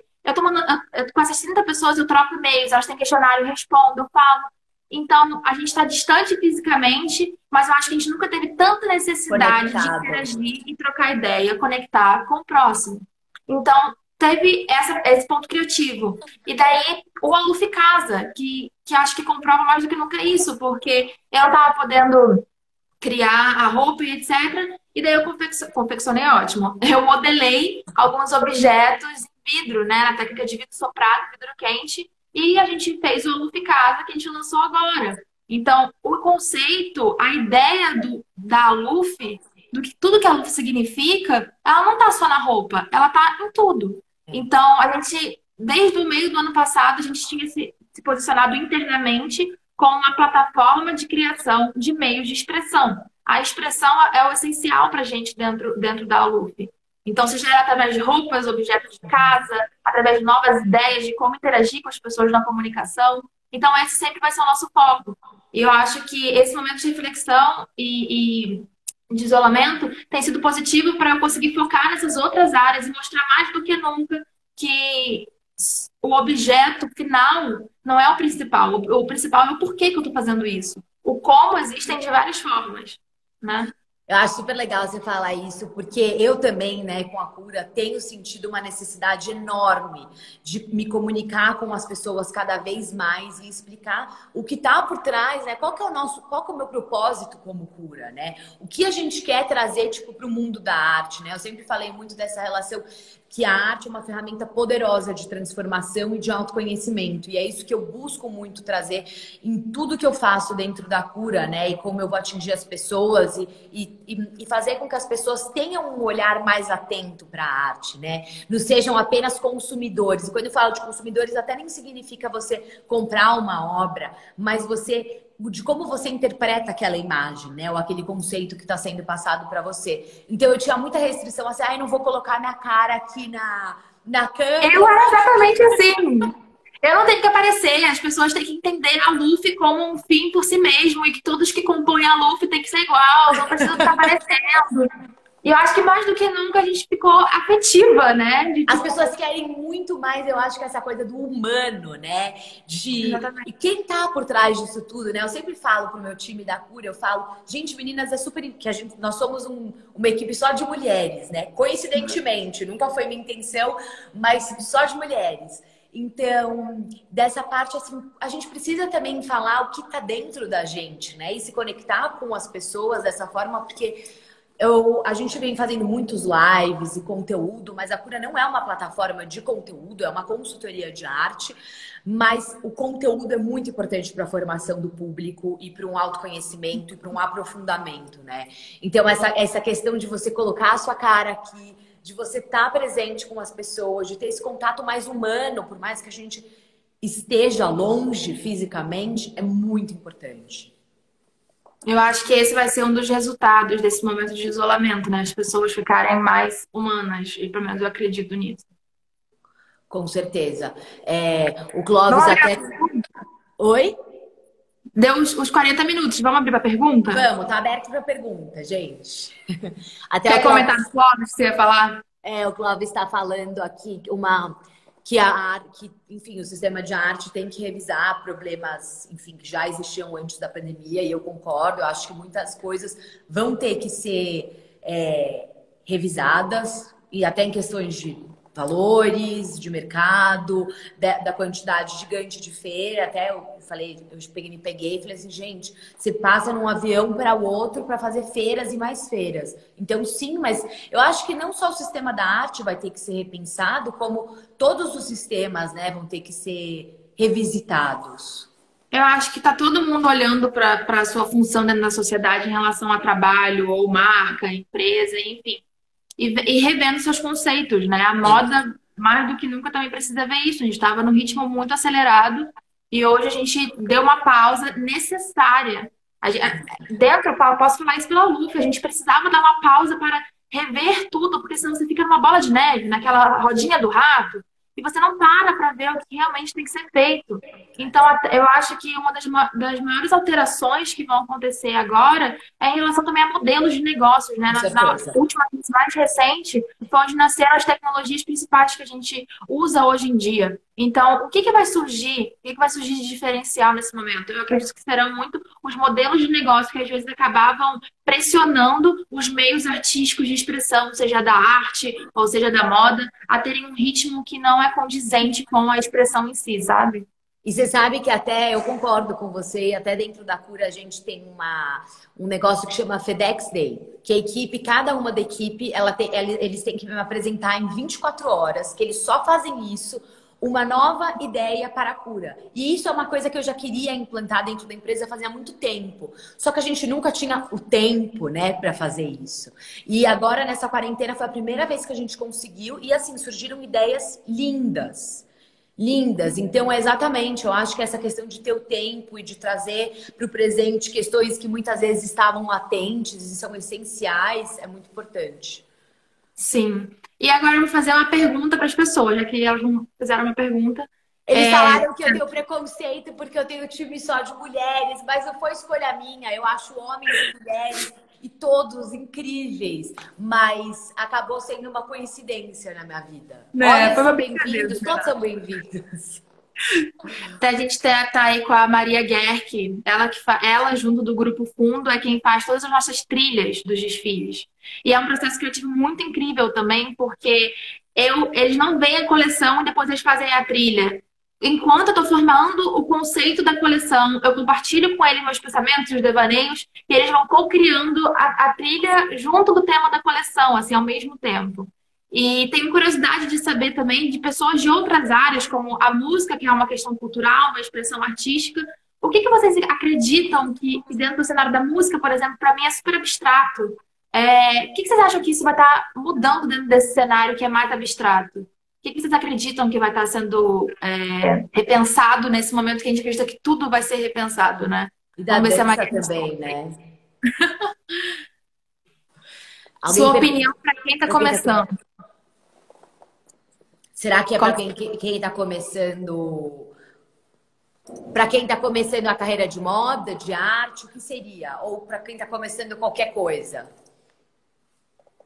Com essas 30 pessoas eu troco e-mails, elas têm questionário, eu respondo, eu falo. Então, a gente está distante fisicamente, mas eu acho que a gente nunca teve tanta necessidade de interagir e trocar ideia, conectar com o próximo. Então, teve esse ponto criativo. E daí, o Aluf Casa, que acho que comprova mais do que nunca isso, porque eu estava podendo criar a roupa e etc. E daí eu confeccionei, ótimo. Eu modelei alguns objetos em vidro, né, na técnica de vidro soprado, vidro quente, e a gente fez o Aluf Casa, que a gente lançou agora. Então, o conceito, a ideia da Aluf, tudo que a Aluf significa, ela não está só na roupa, ela está em tudo. Então, a gente, desde o meio do ano passado, a gente tinha se posicionado internamente como uma plataforma de criação de meios de expressão. A expressão é o essencial para a gente dentro da Aluf. Então, seja através de roupas, objetos de casa, através de novas ideias de como interagir com as pessoas na comunicação. Então, esse sempre vai ser o nosso foco. E eu acho que esse momento de reflexão e de isolamento tem sido positivo para eu conseguir focar nessas outras áreas e mostrar mais do que nunca que o objeto final não é o principal. O principal é o porquê que eu estou fazendo isso. O como existem de várias formas, né? Eu acho super legal você falar isso, porque eu também, né, com a cura, tenho sentido uma necessidade enorme de me comunicar com as pessoas cada vez mais e explicar o que está por trás, né? Qual que é o nosso, qual que é o meu propósito como cura, né? O que a gente quer trazer, tipo, para o mundo da arte, né? Eu sempre falei muito dessa relação que a arte é uma ferramenta poderosa de transformação e de autoconhecimento. E é isso que eu busco muito trazer em tudo que eu faço dentro da cura, né? E como eu vou atingir as pessoas e fazer com que as pessoas tenham um olhar mais atento para a arte, né? Não sejam apenas consumidores. E quando eu falo de consumidores, até nem significa você comprar uma obra, mas você de como você interpreta aquela imagem, né? Ou aquele conceito que está sendo passado para você. Então eu tinha muita restrição assim, ai, não vou colocar minha cara aqui na câmera. Eu era exatamente assim. Eu não tenho que aparecer, as pessoas têm que entender a Luffy como um fim por si mesmo e que todos que compõem a Luffy têm que ser igual, não precisa ficar aparecendo. E eu acho que mais do que nunca a gente ficou afetiva, né? As pessoas querem muito mais, eu acho que essa coisa do humano, né? E quem tá por trás disso tudo, né? Eu sempre falo pro meu time da cura, eu falo, gente, meninas, é super que nós somos uma equipe só de mulheres, né? Coincidentemente, nunca foi minha intenção, mas só de mulheres. Então, dessa parte, assim, a gente precisa também falar o que tá dentro da gente, né? E se conectar com as pessoas dessa forma, porque a gente vem fazendo muitos lives e conteúdo, mas a Cura não é uma plataforma de conteúdo, é uma consultoria de arte. Mas o conteúdo é muito importante para a formação do público e para um autoconhecimento e para um aprofundamento, né? Então, essa questão de você colocar a sua cara aqui, de você estar presente com as pessoas, de ter esse contato mais humano, por mais que a gente esteja longe fisicamente, é muito importante. Eu acho que esse vai ser um dos resultados desse momento de isolamento, né? As pessoas ficarem mais humanas, e pelo menos eu acredito nisso. Com certeza. O Clóvis Vamos até. Oi? Deu os 40 minutos. Vamos abrir para pergunta? Vamos, tá aberto para pergunta, gente. Até Quer o Clóvis, comentar do Clóvis, você ia falar? o Clóvis está falando aqui que, enfim, o sistema de arte tem que revisar problemas, enfim, que já existiam antes da pandemia, e eu concordo, eu acho que muitas coisas vão ter que ser revisadas, e até em questões de valores, de mercado, da quantidade gigante de feira, até eu falei, me peguei e falei assim, gente, você passa num avião para o outro para fazer feiras e mais feiras. Então, sim, mas eu acho que não só o sistema da arte vai ter que ser repensado, como todos os sistemas, né, vão ter que ser revisitados. Eu acho que está todo mundo olhando para a sua função dentro da sociedade em relação a trabalho, ou marca, empresa, enfim. E revendo seus conceitos, né? A moda, mais do que nunca, também precisa ver isso. A gente estava num ritmo muito acelerado e hoje a gente deu uma pausa necessária. Dentro, eu posso falar isso pela Lufa, a gente precisava dar uma pausa para rever tudo, porque senão você fica numa bola de neve, naquela rodinha do rato, e você não para ver o que realmente tem que ser feito. Então, eu acho que uma das maiores alterações que vão acontecer agora é em relação também a modelos de negócios, né? Na última crise mais recente, foi onde nasceram as tecnologias principais que a gente usa hoje em dia. Então, o que vai surgir? O que vai surgir de diferencial nesse momento? Eu acredito que serão muito os modelos de negócio que às vezes acabavam pressionando os meios artísticos de expressão, seja da arte ou seja da moda, a terem um ritmo que não é condizente com a expressão em si, sabe? E você sabe que até eu concordo com você, até dentro da cura a gente tem um negócio que chama FedEx Day, que a equipe, cada uma da equipe, eles têm que me apresentar em 24 horas, que eles só fazem isso, uma nova ideia para a cura. E isso é uma coisa que eu já queria implantar dentro da empresa fazia muito tempo. Só que a gente nunca tinha o tempo, né, para fazer isso. E agora, nessa quarentena, foi a primeira vez que a gente conseguiu. E, assim, surgiram ideias lindas. Lindas. Então, é exatamente, eu acho que essa questão de ter o tempo e de trazer para o presente questões que muitas vezes estavam latentes e são essenciais, é muito importante. Sim. E agora eu vou fazer uma pergunta para as pessoas, já que elas não fizeram uma pergunta. Eles É, falaram que eu tenho preconceito porque eu tenho time só de mulheres, mas não foi escolha minha. Eu acho homens e mulheres e todos incríveis, mas acabou sendo uma coincidência na minha vida. né, Homens foi uma são brincadeira. bem-vindos, todos são bem-vindos. A gente tá aí com a Maria Guerck, ela, junto do Grupo Fundo, é quem faz todas as nossas trilhas dos desfiles. E é um processo criativo muito incrível também, porque eles não veem a coleção e depois eles fazem a trilha. Enquanto eu estou formando o conceito da coleção, eu compartilho com eles meus pensamentos, os devaneios, e eles vão co-criando a trilha junto do tema da coleção, assim, ao mesmo tempo. E tenho curiosidade de saber também de pessoas de outras áreas, como a música, que é uma questão cultural, uma expressão artística. O que que vocês acreditam que dentro do cenário da música, por exemplo, para mim é super abstrato? O que que vocês acham que isso vai estar mudando dentro desse cenário que é mais abstrato? O que que vocês acreditam que vai estar sendo repensado nesse momento que a gente acredita que tudo vai ser repensado, né? E da Vamos ver se é dança mais... também, né? Sua Alguém opinião para quem está começando. Será que é para Qual- quem está começando? Para quem está começando a carreira de moda, de arte, o que seria? Ou para quem está começando qualquer coisa?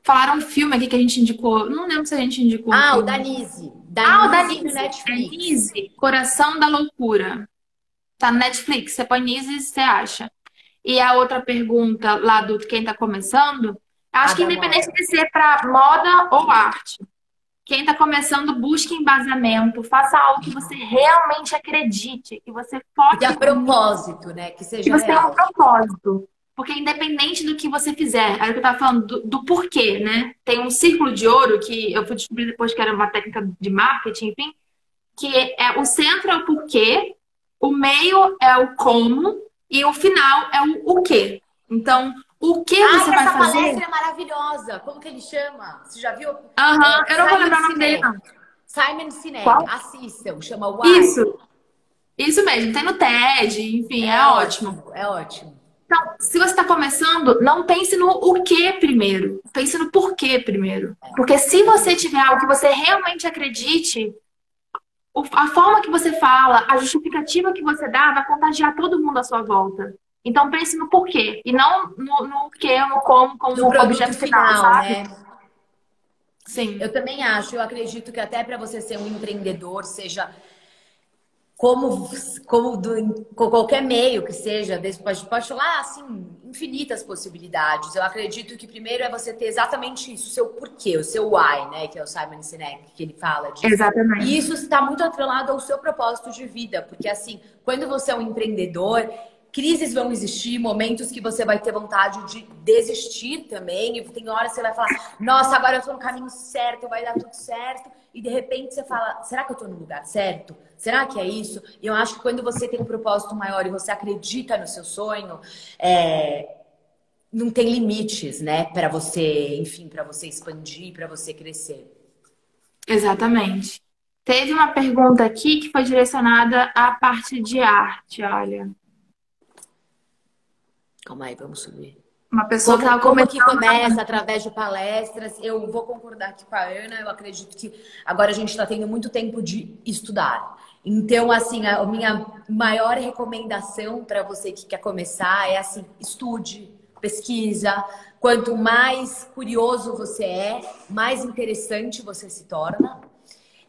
Falaram um filme aqui que a gente indicou. Não lembro se a gente indicou um Ah, o filme. Danise. Ah, o da Danise no Nise. É Netflix. Nise, Coração da Loucura. Tá no Netflix. Você põe Nise e você acha. E a outra pergunta lá do quem tá começando, A acho que da independente moda. de ser para moda ou arte, quem tá começando, busque embasamento, faça algo que você realmente acredite, que você Que tenha foque nisso, propósito, né? Que que seja você tenha um real. propósito. Porque independente do que você fizer, aí eu tava falando do porquê, né? Tem um círculo de ouro que eu fui descobrir depois que era uma técnica de marketing, enfim, que o centro é o porquê, o meio é o como e o final é o quê. Então, o que você Ai, vai essa fazer? palestra é maravilhosa. Como que ele chama? Você já viu? Aham, eu não vou Simon lembrar o nome dele, Sinek. não. Simon Sinek. Qual? Assistam. Chama Why. Isso mesmo, tem no TED, enfim, é É ótimo. ótimo. É ótimo. Então, se você está começando, não pense no o que primeiro, pense no porquê primeiro. Porque se você tiver algo que você realmente acredite, a forma que você fala, a justificativa que você dá, vai contagiar todo mundo à sua volta. Então pense no porquê, e não no que, no como No produto objeto final, final, sabe? né? Sim, Eu também acho. Eu acredito que até para você ser um empreendedor, seja com qualquer meio que seja, pode falar assim, infinitas possibilidades. Eu acredito que primeiro é você ter exatamente isso, o seu porquê, o seu why, né? Que é o Simon Sinek, que ele fala disso. E exatamente. isso está muito atrelado ao seu propósito de vida, porque assim, quando você é um empreendedor, crises vão existir, momentos que você vai ter vontade de desistir também, e tem horas que você vai falar, nossa, agora eu tô no caminho certo, vai dar tudo certo. E de repente você fala, será que eu tô no lugar certo? Será que é isso? E eu acho que quando você tem um propósito maior e você acredita no seu sonho, não tem limites, né? Para você, enfim, para você expandir, para você crescer. Exatamente. Teve uma pergunta aqui que foi direcionada à parte de arte, olha. Calma aí, vamos subir. Uma pessoa que estava Como que comentando. começa através de palestras? Eu vou concordar aqui com a Ana. Eu acredito que agora a gente está tendo muito tempo de estudar. Então, assim, a minha maior recomendação para você que quer começar é assim: estude, pesquisa. Quanto mais curioso você é, mais interessante você se torna.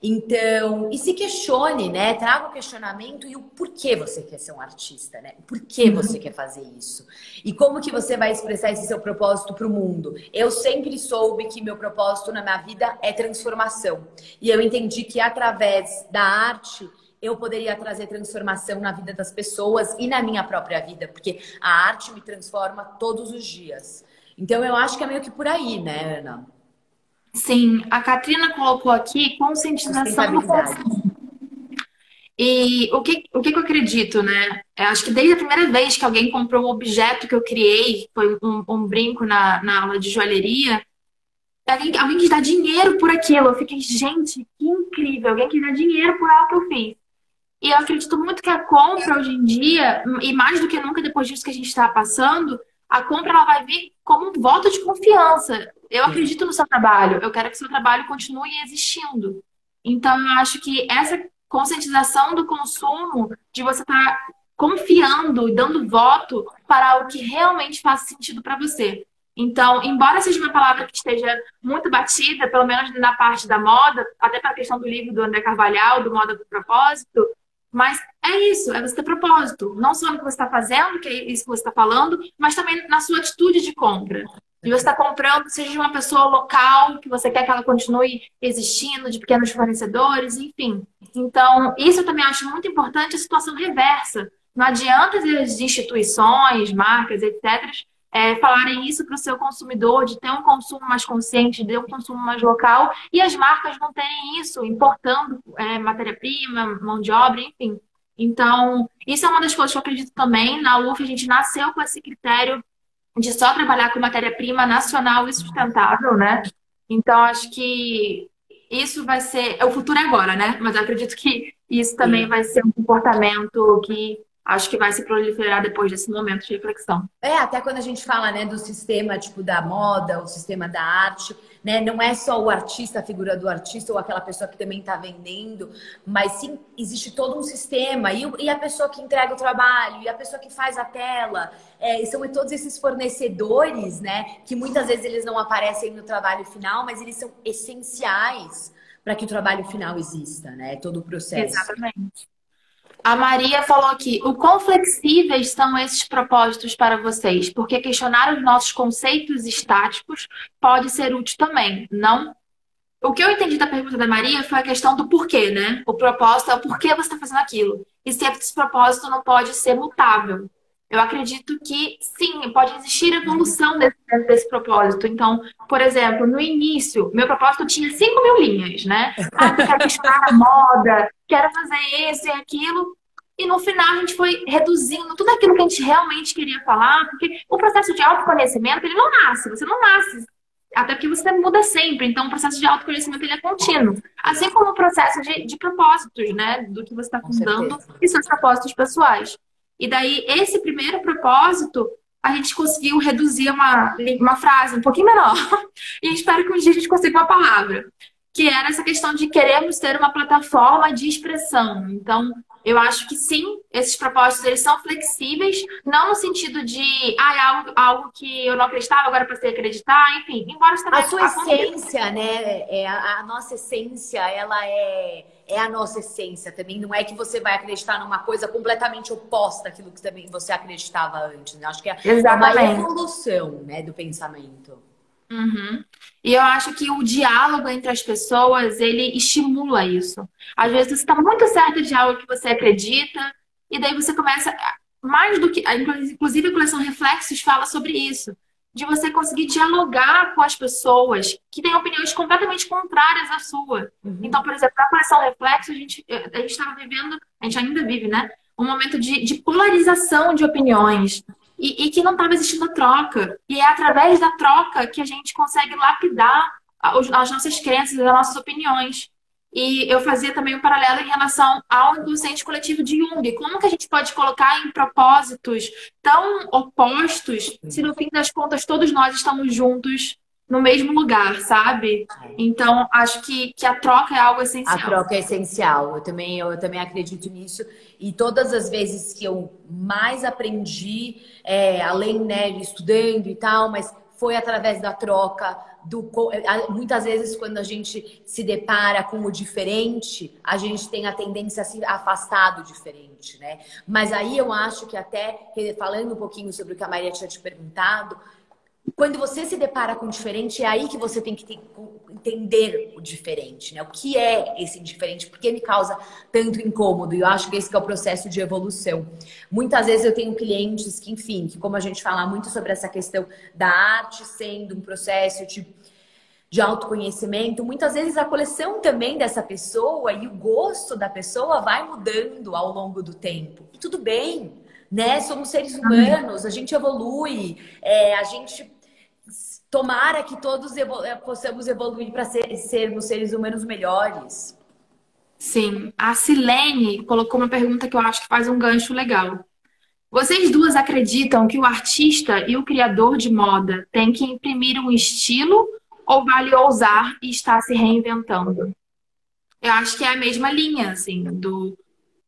Então, e se questione, né? Traga o questionamento e o porquê você quer ser um artista, né? O porquê você quer fazer isso? E como que você vai expressar esse seu propósito para o mundo? Eu sempre soube que meu propósito na minha vida é transformação. E eu entendi que através da arte eu poderia trazer transformação na vida das pessoas e na minha própria vida, porque a arte me transforma todos os dias. Então, eu acho que é meio que por aí, né, Ana? Sim, a Katrina colocou aqui conscientização do Sustentabilidade. consumo. E o que que eu acredito, né? Eu acho que desde a primeira vez que alguém comprou um objeto que eu criei, que foi um brinco na aula de joalheria, alguém quis dar dinheiro por aquilo. Eu fiquei, gente, que incrível! Alguém quis dar dinheiro por algo que eu fiz. E eu acredito muito que a compra hoje em dia, e mais do que nunca depois disso que a gente está passando, a compra ela vai vir como um voto de confiança. Eu Sim. acredito no seu trabalho, eu quero que seu trabalho continue existindo. Então, eu acho que essa conscientização do consumo, de você estar confiando e dando voto para algo que realmente faça sentido para você. Então, embora seja uma palavra que esteja muito batida, pelo menos na parte da moda, até para a questão do livro do André Carvalhal, do Moda do Propósito, mas é isso, é você ter propósito. Não só no que você está fazendo, que é isso que você está falando, mas também na sua atitude de compra. E você está comprando, seja de uma pessoa local, que você quer que ela continue existindo, de pequenos fornecedores, enfim. Então, isso eu também acho muito importante, a situação reversa. Não adianta as instituições, marcas, etc., falarem isso para o seu consumidor, de ter um consumo mais consciente, de ter um consumo mais local, e as marcas não terem isso, importando matéria-prima, mão de obra, enfim. Então, isso é uma das coisas que eu acredito também. Na UF, a gente nasceu com esse critério de só trabalhar com matéria-prima nacional e sustentável, né? Então, acho que isso vai ser. O futuro é agora, né? Mas eu acredito que isso também Sim. vai ser um comportamento que acho que vai se proliferar depois desse momento de reflexão. Até quando a gente fala, né, do sistema, tipo, da moda, o sistema da arte, né, não é só o artista, a figura do artista ou aquela pessoa que também está vendendo, mas sim, existe todo um sistema, e a pessoa que entrega o trabalho, e a pessoa que faz a tela, e são todos esses fornecedores, né, que muitas vezes eles não aparecem no trabalho final, mas eles são essenciais para que o trabalho final exista, né, todo o processo. Exatamente. A Maria falou aqui: o quão flexíveis são esses propósitos para vocês? Porque questionar os nossos conceitos estáticos pode ser útil também. Não. O que eu entendi da pergunta da Maria foi a questão do porquê, né? O propósito é o porquê você está fazendo aquilo. E se esse propósito não pode ser mutável. Eu acredito que sim, pode existir evolução desse propósito. Então, por exemplo, no início, meu propósito tinha 5.000 linhas, né? Ah, eu quero questionar a moda, quero fazer isso e aquilo. E no final a gente foi reduzindo tudo aquilo que a gente realmente queria falar, porque o processo de autoconhecimento, ele não nasce, você não nasce até porque você muda sempre, então o processo de autoconhecimento ele é contínuo. Assim como o processo de propósitos, né? Do que você está Com fundando certeza. e seus propósitos pessoais. E daí, esse primeiro propósito, a gente conseguiu reduzir uma frase um pouquinho menor. E espero que um dia a gente consiga uma palavra. Que era essa questão de queremos ter uma plataforma de expressão. Então, eu acho que sim, esses propósitos eles são flexíveis, não no sentido de é algo que eu não acreditava, agora passei a acreditar, enfim, embora isso A também sua aconteça. essência, né? A nossa essência, ela é a nossa essência também. Não é que você vai acreditar numa coisa completamente oposta àquilo que também você acreditava antes, né? Acho que é uma Exatamente. evolução, né, do pensamento. Uhum. E eu acho que o diálogo entre as pessoas, ele estimula isso. Às vezes você está muito certo de algo que você acredita, e daí você começa, mais do que, inclusive a coleção Reflexos fala sobre isso, de você conseguir dialogar com as pessoas que têm opiniões completamente contrárias à sua. Então, Uhum. por exemplo, na coleção Reflexos, a gente estava vivendo, a gente ainda vive, né? Um momento de polarização de opiniões. E que não estava existindo a troca. E é através da troca que a gente consegue lapidar as nossas crenças, as nossas opiniões. E eu fazia também um paralelo em relação ao inconsciente coletivo de Jung. Como que a gente pode colocar em propósitos tão opostos se no fim das contas todos nós estamos juntos no mesmo lugar, sabe? Então, acho que a troca é algo A essencial. troca é essencial. Eu também acredito nisso. E todas as vezes que eu mais aprendi, além, né, de estudando e tal, mas foi através da troca. Muitas vezes, quando a gente se depara com o diferente, a gente tem a tendência a se afastar do diferente, né? Mas aí eu acho que até, falando um pouquinho sobre o que a Maria tinha te perguntado, quando você se depara com o diferente, é aí que você tem que entender o diferente, né? O que é esse diferente? Por que me causa tanto incômodo? E eu acho que esse que é o processo de evolução. Muitas vezes eu tenho clientes que, enfim, que como a gente fala muito sobre essa questão da arte sendo um processo de autoconhecimento, muitas vezes a coleção também dessa pessoa e o gosto da pessoa vai mudando ao longo do tempo. E tudo bem, né? Somos seres humanos, a gente evolui, a gente tomara que todos possamos evoluir para sermos seres humanos melhores. Sim. A Silene colocou uma pergunta que eu acho que faz um gancho legal. Vocês duas acreditam que o artista e o criador de moda têm que imprimir um estilo ou vale ousar e estar se reinventando? Eu acho que é a mesma linha, assim, do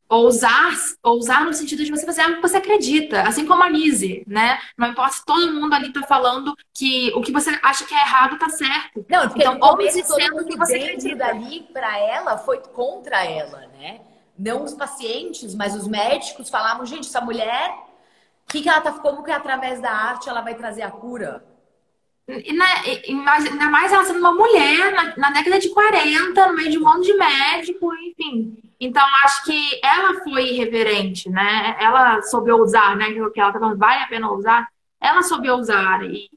ousar no sentido de você fazer algo que você acredita, assim como a Lizzie, né? Não importa se todo mundo ali tá falando que o que você acha que é errado tá certo. Não, porque Então, no começo ouse todo sendo o mundo que você dentro acredita. dali, para ela, foi contra ela, né? Não os pacientes, mas os médicos falavam, gente, essa mulher, que ela tá, como que através da arte ela vai trazer a cura? Ainda mais ela sendo uma mulher na década de 40, no meio de um monte de médico, enfim. Então, acho que ela foi irreverente, né? Ela soube ousar, né? Que ela tá falando, vale a pena ousar. Ela soube ousar e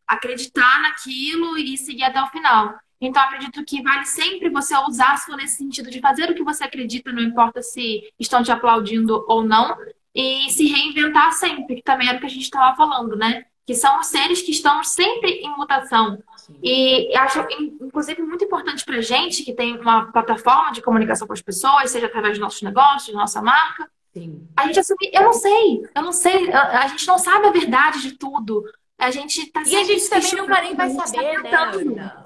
acreditar naquilo e seguir até o final. Então, acredito que vale sempre você ousar, se for nesse sentido de fazer o que você acredita, não importa se estão te aplaudindo ou não, e se reinventar sempre, que também era o que a gente estava falando, né? Que são os seres que estão sempre em mutação. Sim. E acho, inclusive, muito importante para gente que tem uma plataforma de comunicação com as pessoas, seja através dos nossos negócios, da nossa marca, Sim. a gente assumir, eu não sei, a gente não sabe a verdade de tudo. A gente tá E a sempre gente também nunca nem vai a gente tá saber, né, tentando. Ana?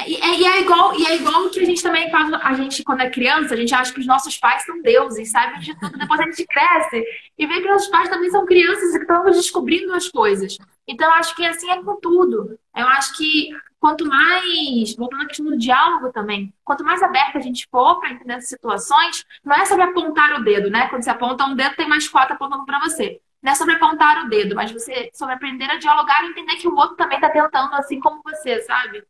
E é igual que a gente também faz, a gente, quando é criança, a gente acha que os nossos pais são deuses, sabem de tudo. Depois a gente cresce e vê que nossos pais também são crianças e que estão descobrindo as coisas. Então, eu acho que assim é com tudo. Eu acho que quanto mais, voltando à questão do diálogo também, quanto mais aberta a gente for para entender essas situações, não é sobre apontar o dedo, né? Quando você aponta um dedo, tem mais quatro apontando para você. Não é sobre apontar o dedo, mas você sobre aprender a dialogar e entender que o outro também está tentando, assim como você, sabe?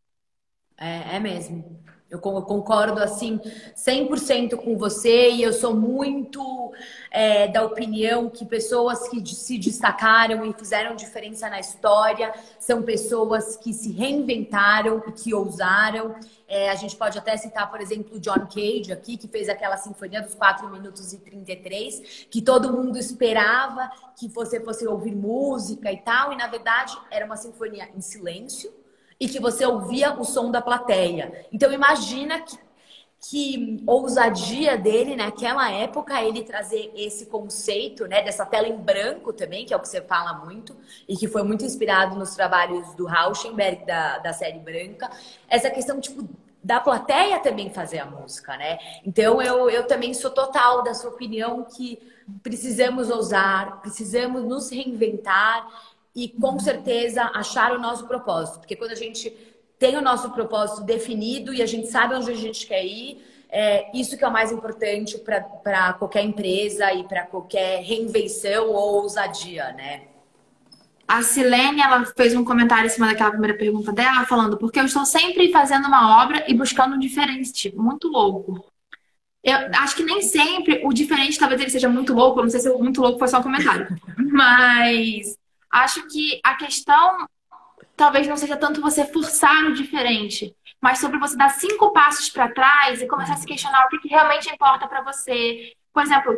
É mesmo. Eu concordo assim 100% com você e eu sou muito da opinião que pessoas que se destacaram e fizeram diferença na história são pessoas que se reinventaram e que ousaram. A gente pode até citar, por exemplo, o John Cage aqui, que fez aquela Sinfonia dos 4 minutos e 33, que todo mundo esperava que você fosse ouvir música e tal, e na verdade era uma sinfonia em silêncio e que você ouvia o som da plateia. Então imagina que ousadia dele naquela época, ele trazer esse conceito, né, dessa tela em branco também, que é o que você fala muito, e que foi muito inspirado nos trabalhos do Rauschenberg, da série Branca. Essa questão, tipo, da plateia também fazer a música, né? Então eu também sou total da sua opinião que precisamos ousar, precisamos nos reinventar e com certeza achar o nosso propósito. Porque quando a gente tem o nosso propósito definido e a gente sabe onde a gente quer ir, isso que é o mais importante para qualquer empresa e para qualquer reinvenção ou ousadia, né? A Silene, ela fez um comentário em cima daquela primeira pergunta dela, falando, porque eu estou sempre fazendo uma obra e buscando um diferente. Muito louco. Eu acho que nem sempre o diferente, talvez ele seja muito louco, eu não sei se o muito louco foi só um comentário. Mas acho que a questão talvez não seja tanto você forçar o diferente, mas sobre você dar 5 passos para trás e começar a se questionar o que realmente importa para você. Por exemplo,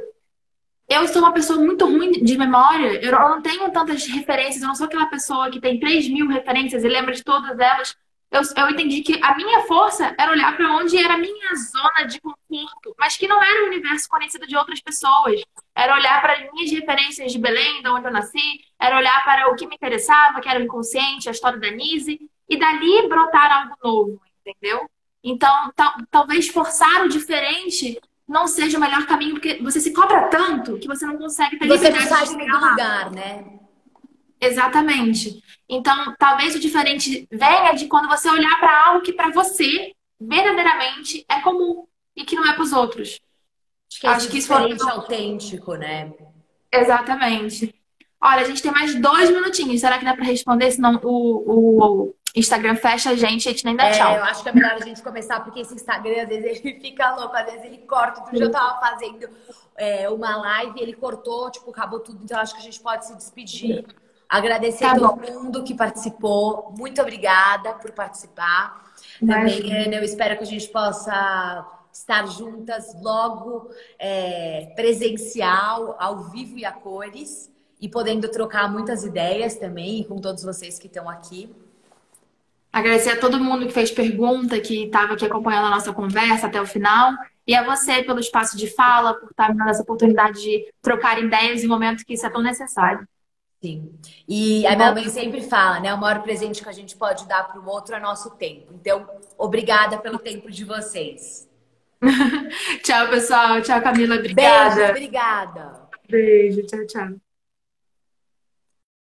eu sou uma pessoa muito ruim de memória, eu não tenho tantas referências, eu não sou aquela pessoa que tem 3.000 referências e lembra de todas elas. Eu entendi que a minha força era olhar para onde era a minha zona de conforto, mas que não era o universo conhecido de outras pessoas. Era olhar para as minhas referências de Belém, de onde eu nasci, era olhar para o que me interessava, que era o inconsciente, a história da Nise, e dali brotar algo novo, entendeu? Então, talvez forçar o diferente não seja o melhor caminho, porque você se cobra tanto que você não consegue ter Você não liberdade sai de do chegar lá. lugar, né? Exatamente. Então, talvez o diferente venha de quando você olhar para algo que para você verdadeiramente é comum e que não é para os outros. Acho que é Acho esse que isso foi diferente autêntico, né? exatamente. Olha, a gente tem mais 2 minutinhos. Será que dá para responder? Senão o Instagram fecha a gente nem dá tchau. Eu acho que é melhor a gente começar, porque esse Instagram, às vezes, ele fica louco, às vezes ele corta. Outro dia eu tava fazendo uma live e ele cortou, tipo, acabou tudo. Então, acho que a gente pode se despedir. Agradecer a todo mundo que participou. Muito obrigada por participar. Também, Ana, eu espero que a gente possa estar juntas logo, presencial, ao vivo e a cores, e podendo trocar muitas ideias também com todos vocês que estão aqui. Agradecer a todo mundo que fez pergunta, que estava aqui acompanhando a nossa conversa até o final. E a você pelo espaço de fala, por estar me dando essa oportunidade de trocar ideias em um momento que isso é tão necessário. Sim. E Tá a minha bom? mãe sempre fala, né? O maior presente que a gente pode dar para o outro é nosso tempo. Então, obrigada pelo tempo de vocês. Tchau, pessoal. Tchau, Camila. Beijo, Obrigada. obrigada. Beijo. Tchau, tchau.